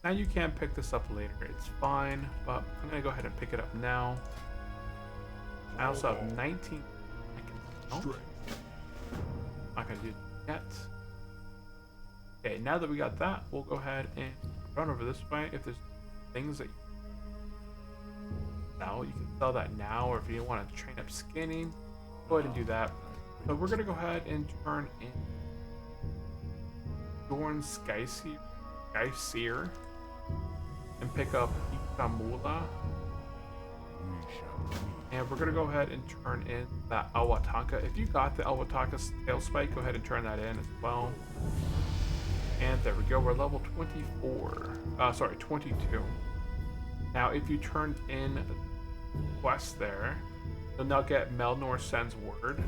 S1: Now you can pick this up later, it's fine, but I'm going to go ahead and pick it up now. I also have 19 seconds. Not going to do that yet. Okay, now that we got that, we'll go ahead and run over this way. If there's things that now you can sell that now, or if you want to train up skinning, go ahead and do that. So we're gonna go ahead and turn in Dorn Skyseer and pick up Ikamula. And we're gonna go ahead and turn in that Awataka. If you got the Awataka tail spike, go ahead and turn that in as well. And there we go, we're level 22. Now if you turned in quest there, you'll now get Melnor Sends Word.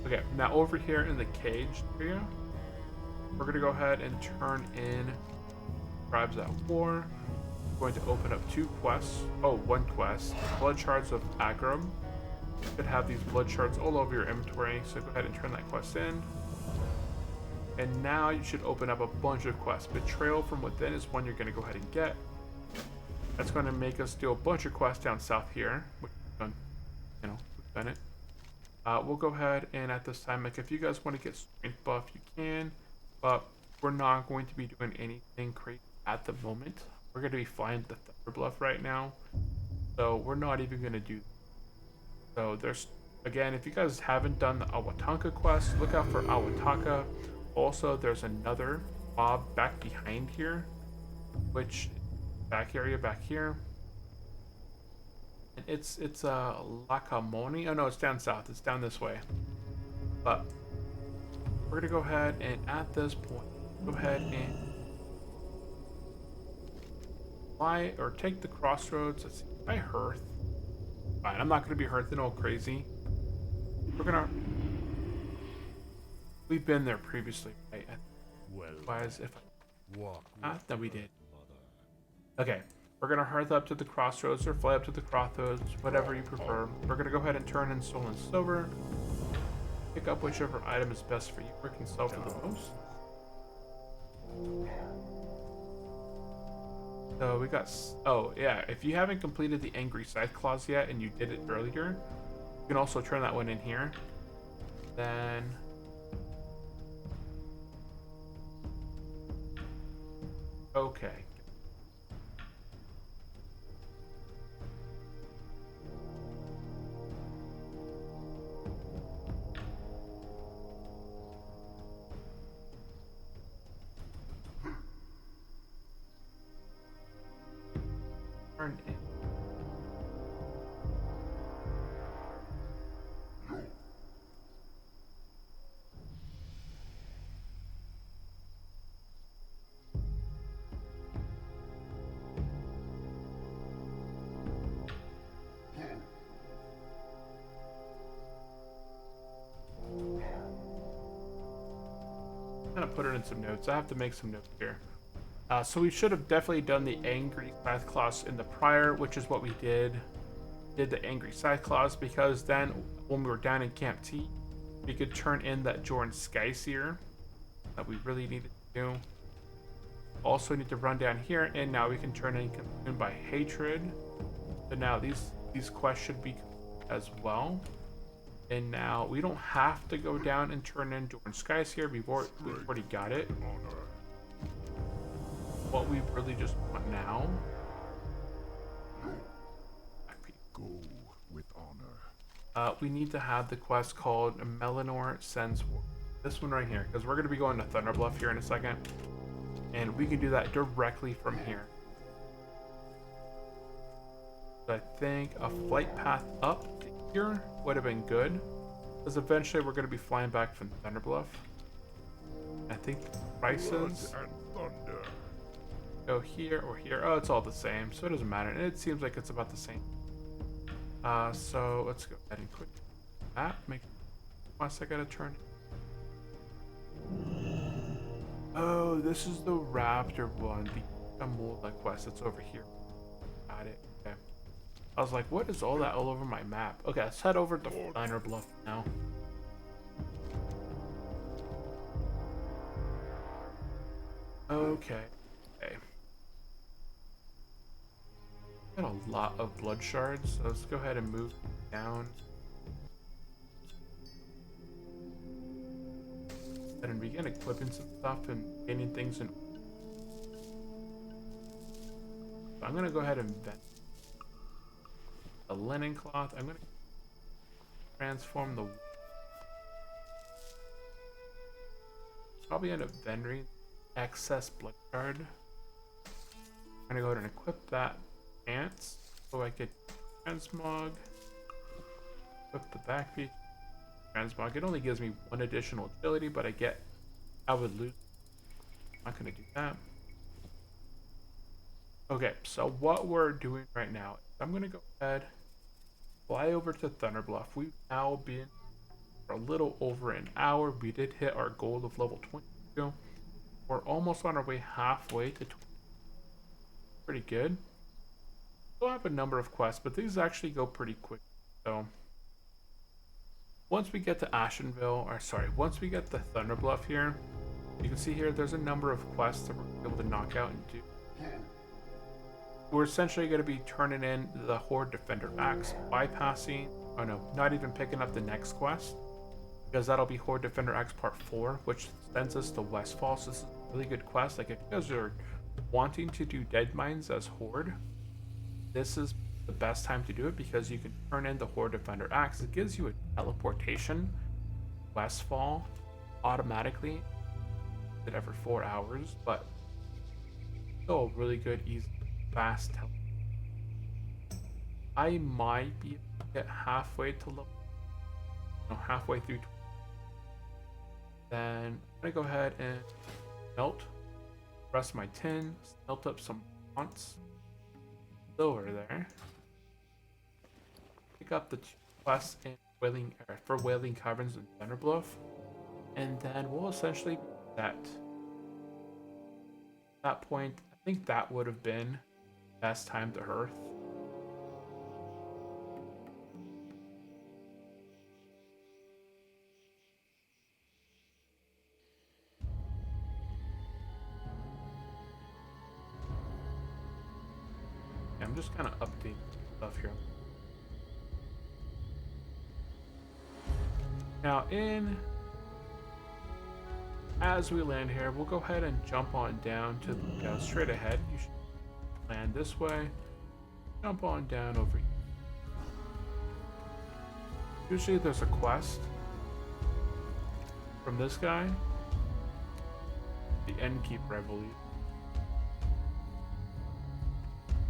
S1: Okay, now over here in the cage area, we're gonna go ahead and turn in Tribes at War. We're going to open up one quest. Blood Shards of Agram. You could have these blood shards all over your inventory, so go ahead and turn that quest in. And now you should open up a bunch of quests. Betrayal from Within is one you're going to go ahead and get. That's going to make us do a bunch of quests down south here. Which we've done, you know, we've done it. We'll go ahead and at this time, like if you guys want to get strength buff, you can. But we're not going to be doing anything crazy at the moment. We're going to be flying the Thunder Bluff right now. So we're not even going to do that. So there's, again, if you guys haven't done the Awatanka quest, look out for Awatanka. Also, there's another mob back behind here, which back area back here. And it's Lakamoni. Oh no, it's down south. It's down this way. But we're gonna go ahead and at this point, go ahead and fly or take the crossroads. Let's see. By Hearth. Fine, I'm not gonna be Hearthing all crazy. We've been there previously, right?
S2: Well,
S1: Otherwise, if
S2: walk
S1: no, we did. Okay, we're gonna hearth up to the crossroads or fly up to the crossroads, whatever you prefer. We're gonna go ahead and turn in stolen silver. Pick up whichever item is best for you. Where can sell for the most. So we got. Oh yeah, if you haven't completed the Angry Scythe clause yet and you did it earlier, you can also turn that one in here. Then. Okay. Turn in. I'm gonna put it in some notes. I have to make some notes here. So we should have definitely done the Angry Scythe clause in the prior, which is what we did. Did the Angry Scythe clause because then when we were down in Camp T, we could turn in that Jorn Skyseer that we really needed to do. Also need to run down here, and now we can turn in Consumed by Hatred. So now these quests should be as well. And now we don't have to go down and turn in Jorn Skyseer. We've already got it. What we really just want now.
S2: Go with honor.
S1: We need to have the quest called Melanor Sends War. This one right here, because we're going to be going to Thunderbluff here in a second. And we can do that directly from here. So I think a flight path up to here would have been good. Because eventually we're going to be flying back from Thunderbluff. I think the prices go here or here. Oh, it's all the same, so it doesn't matter. And it seems like it's about the same. So let's go ahead and click that. Make once I gotta turn. Oh, this is the Raptor one. The Amula quest that's over here. Got it. Okay. I was like, what is all that all over my map? Okay, let's head over to Thunderbluff now. Okay. Okay. Got a lot of blood shards, so let's go ahead and move down. And begin equipping some stuff and gaining things in. So I'm gonna go ahead and vent the linen cloth. I'm gonna transform the. Probably end up vending excess blood shard. I'm gonna go ahead and equip that pants so I get transmog. Equip the backbeat. Transmog. It only gives me one additional agility, but I would lose. I'm not gonna do that. Okay, so what we're doing right now, I'm gonna go ahead, fly over to Thunderbluff. We've now been for a little over an hour. We did hit our goal of level 22. We're almost on our way halfway to 20. Pretty good. We'll have a number of quests, but these actually go pretty quick. So once we get to Ashenville, or sorry, once we get to Thunderbluff here, You can see here there's a number of quests that we're able to knock out and do. We're essentially going to be turning in the Horde Defender Axe, bypassing, oh no, not even picking up the next quest, because that'll be Horde Defender Axe Part 4, which sends us to Westfall. So this is a really good quest. Like, if you guys are wanting to do Dead Mines as Horde, this is the best time to do it, because you can turn in the Horde Defender Axe. It gives you a teleportation Westfall automatically every 4 hours, but still a really good, easy, fast teleport. I might be able to get halfway to level, no, halfway through. Then I'm gonna go ahead and melt the rest of my tin, melt up some bronze, silver there. Pick up the 2 quests in for Wailing Caverns and Thunderbluff, and then we'll essentially be set. At that point, I think that would have been best time to Hearth. Yeah, I'm just kind of updating stuff here. Now, as we land here, we'll go ahead and jump on down to the straight ahead. You should land this way. Jump on down over here. Usually there's a quest from this guy, the Innkeeper, I believe,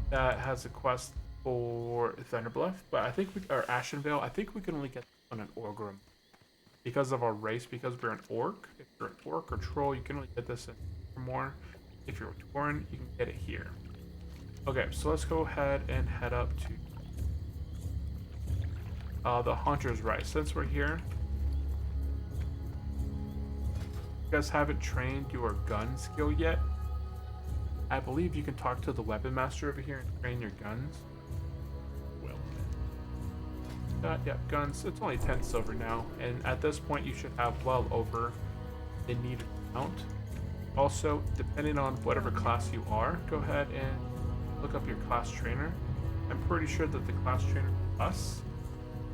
S1: that has a quest for Thunderbluff, but I think or Ashenvale. I think we can only get on an Orgrim because of our race, because we're an orc. If you're an orc or troll, you can only get this in more. If you're a Tauren, you can get it here. Okay, so let's go ahead and head up to the Hunter's Rise. Since we're here, you guys haven't trained your gun skill yet. I believe you can talk to the Weapon Master over here and train your guns. Yeah, guns. It's only 10 silver now, and at this point you should have well over the needed amount. Also, depending on whatever class you are, go ahead and look up your class trainer. I'm pretty sure that the class trainer for us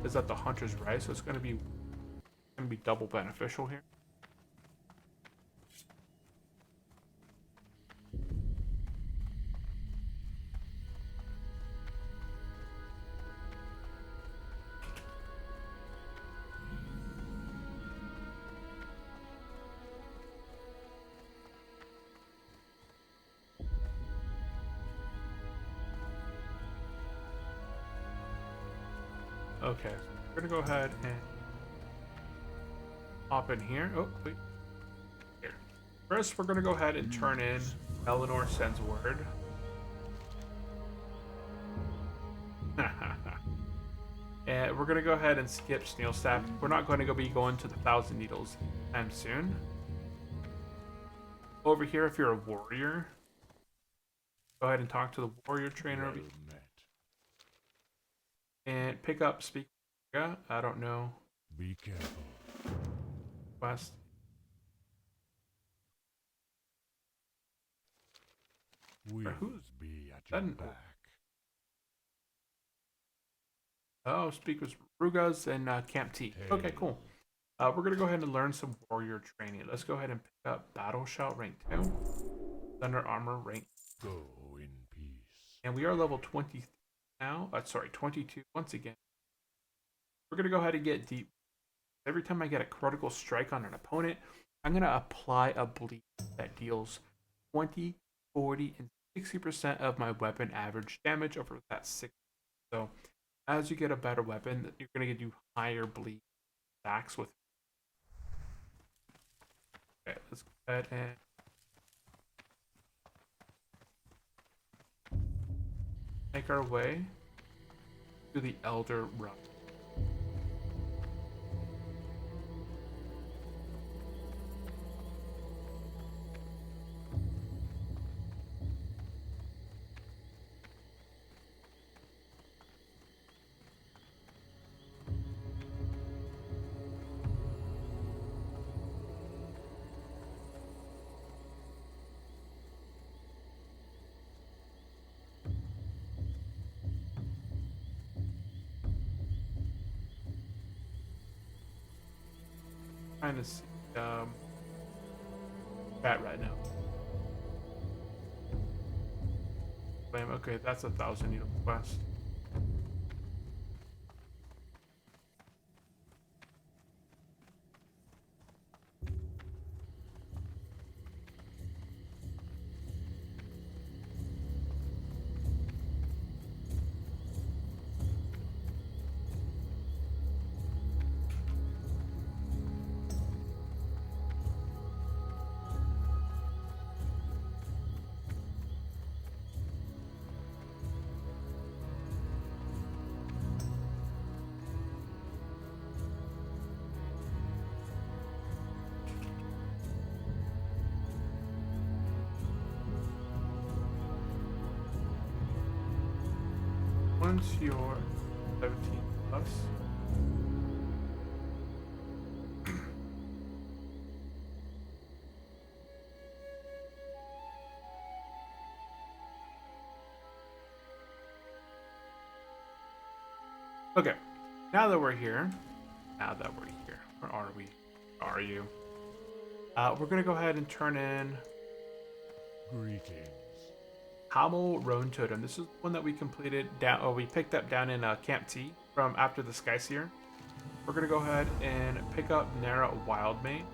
S1: is at the Hunter's Rise, so it's going to be double beneficial here. Okay, so we're gonna go ahead and hop in here. Oh, wait. Here. First, we're gonna go ahead and turn in Eleanor Sends Word. And we're gonna go ahead and skip Snail Staff. We're not going to be going to the 1,000 Needles anytime soon. Over here, if you're a warrior, go ahead and talk to the warrior trainer over here. And pick up Speak. I don't know.
S2: Be careful.
S1: Quest.
S2: Who's be at your back?
S1: Oh, speak with Rugas and Camp T. Okay, cool. We're gonna go ahead and learn some warrior training. Let's go ahead and pick up Battle Shout rank 2, Thunder Armor rank.
S2: Go in peace.
S1: And we are level 20 now. Sorry, 22 once again. We're gonna go ahead and get deep. Every time I get a critical strike on an opponent, I'm gonna apply a bleed that deals 20, 40, and 60% of my weapon average damage over that 6. So as you get a better weapon, you're gonna do higher bleed stacks with. Okay, let's go ahead and make our way to the Elder Run. trying to see chat right now. Okay, that's a 1,000 needle quest. Once you're 17 plus, okay, now that we're here, where are we? Are you? We're gonna go ahead and turn in
S2: Greetings.
S1: Hamel Roan Totem. This is one that we completed down, or we picked up down in Camp T from after the Sky Seer. We're gonna go ahead and pick up Nara Wildmane.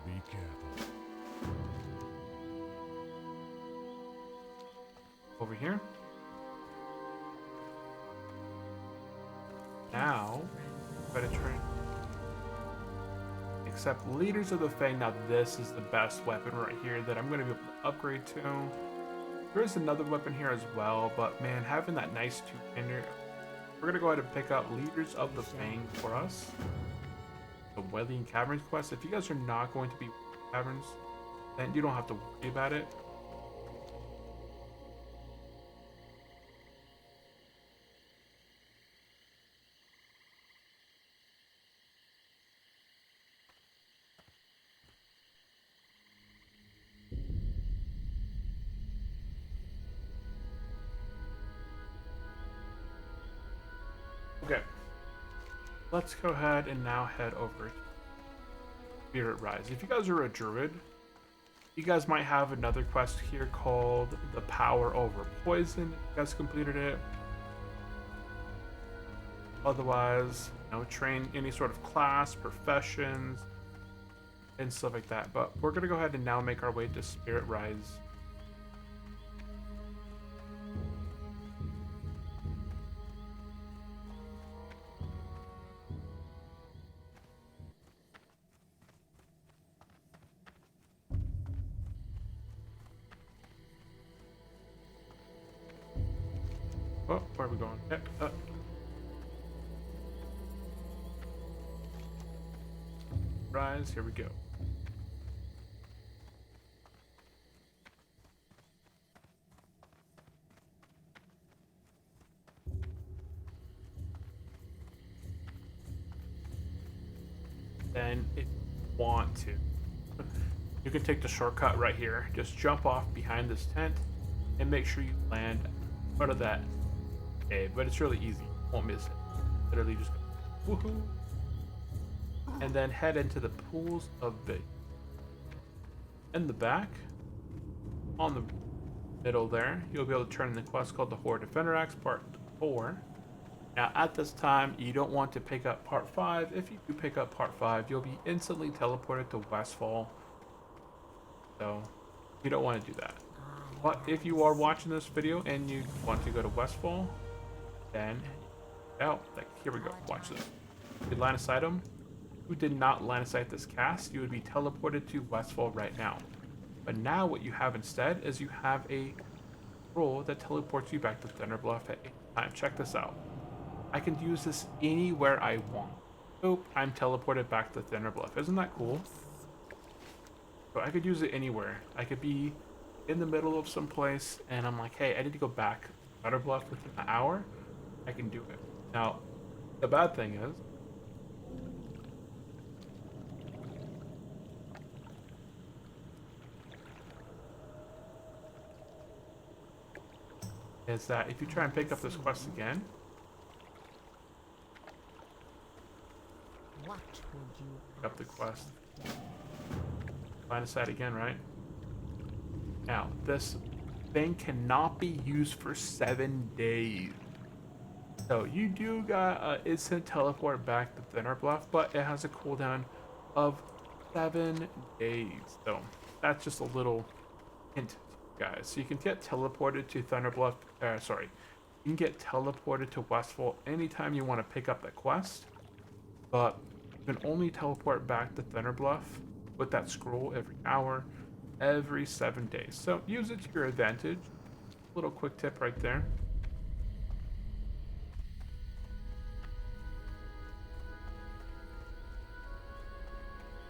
S2: Be careful.
S1: Over here. Now, better turn. Except Leaders of the Fang. Now this is the best weapon right here that I'm going to be able to upgrade to. There is another weapon here as well, but man, having that nice two-hander. We're going to go ahead and pick up Leaders of the Fang for us. The Wellian Caverns quest. If you guys are not going to be Caverns, then you don't have to worry about it. Okay, let's go ahead and now head over to Spirit Rise. If you guys are a druid, you guys might have another quest here called the Power Over Poison. If you guys completed it. Otherwise, you know, train any sort of class, professions, and stuff like that. But we're gonna go ahead and now make our way to Spirit Rise. Oh, where are we going? Rise, here we go. Then, if you want to, you can take the shortcut right here. Just jump off behind this tent and make sure you land out of that cave. But it's really easy. You won't miss it. Literally just go woohoo. And then head into the pools of big. In the back, on the middle there, you'll be able to turn in the quest called the Horde Defender Axe Part 4. Now at this time, you don't want to pick up Part 5. If you do pick up Part 5, you'll be instantly teleported to Westfall. So, you don't want to do that. But if you are watching this video and you want to go to Westfall, then, like, here we go, watch this. You line of sight them. Who did not line of sight this cast, you would be teleported to Westfall right now. But now what you have instead is you have a roll that teleports you back to Thunderbluff at any time. Check this out. I can use this anywhere I want. Nope, I'm teleported back to Thunderbluff. Isn't that cool? So I could use it anywhere. I could be in the middle of some place and I'm like, hey, I need to go back to Thunderbluff within an hour. I can do it. Now, the bad thing is that if you try and pick up this quest again,
S3: What
S1: Pick up the quest. Find a site again, right? Now, this thing cannot be used for 7 days. So you do got instant teleport back to Thinner Bluff, but it has a cooldown of 7 days. So that's just a little hint to you guys. So you can get teleported to Thunder Bluff. Sorry, you can get teleported to Westfall anytime you want to pick up the quest, but you can only teleport back to Thunder Bluff with that scroll every hour, every 7 days. So use it to your advantage. Little quick tip right there.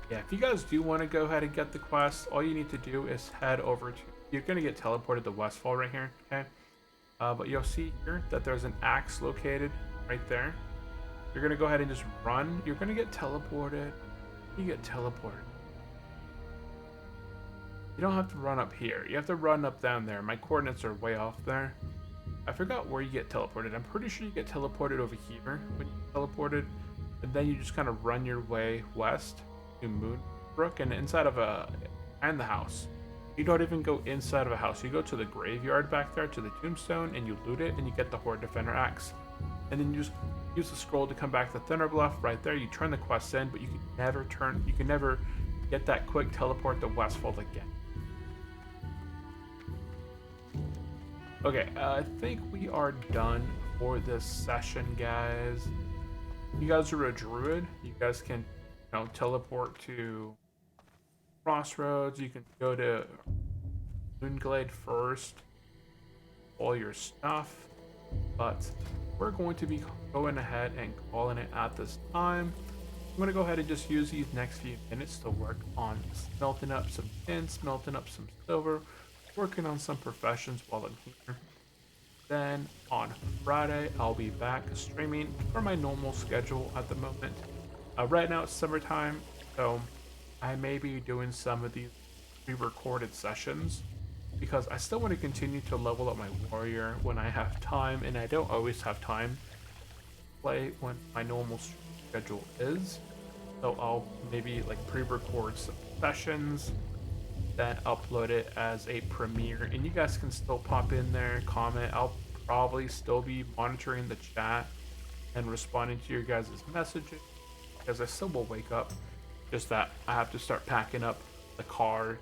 S1: Yeah, if you guys do want to go ahead and get the quest, all you need to do is head over to. You're gonna get teleported to Westfall right here, okay? But you'll see here that there's an axe located right there. You're gonna go ahead and just run. You're gonna get teleported. You get teleported. You don't have to run up here. You have to run up down there. My coordinates are way off there. I forgot where you get teleported. I'm pretty sure you get teleported over here when you get teleported, and then you just kind of run your way west to Moonbrook and inside of the house. You don't even go inside of a house. You go to the graveyard back there to the tombstone and you loot it and you get the Horde Defender axe. And then you just use the scroll to come back to Thinner Bluff right there. You turn the quest in, but you can never get that quick teleport to Westfold again. Okay, I think we are done for this session, guys. You guys are a druid. You guys can teleport to Crossroads. You can go to Moonglade first, all your stuff, but we're going to be going ahead and calling it at this time. I'm going to go ahead and just use these next few minutes to work on smelting up some tin, smelting up some silver, working on some professions while I'm here. Then on Friday, I'll be back streaming for my normal schedule at the moment. Right now it's summertime, so I may be doing some of these pre-recorded sessions because I still want to continue to level up my warrior when I have time, and I don't always have time to play when my normal schedule is. So I'll maybe like pre-record some sessions, then upload it as a premiere, and you guys can still pop in there, comment. I'll probably still be monitoring the chat and responding to your guys' messages because I still will wake up. Just that I have to start packing up the car,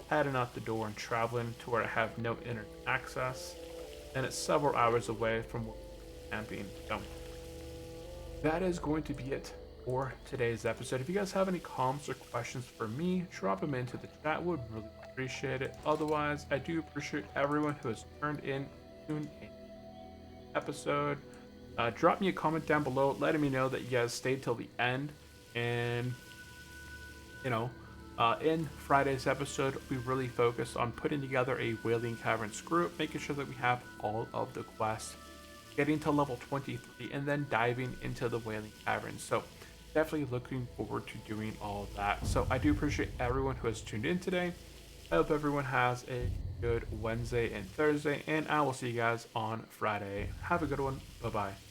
S1: heading out the door and traveling to where I have no internet access, and it's several hours away from where I'm camping. So that is going to be it for today's episode. If you guys have any comments or questions for me, drop them into the chat. Would really appreciate it. Otherwise, I do appreciate everyone who has tuned in episode. Drop me a comment down below letting me know that you guys stayed till the end. And in Friday's episode, we really focused on putting together a Wailing Caverns group, making sure that we have all of the quests, getting to level 23, and then diving into the Wailing Caverns. So definitely looking forward to doing all of that. So I do appreciate everyone who has tuned in today. I hope everyone has a good Wednesday and Thursday, and I will see you guys on Friday. Have a good one. Bye-bye.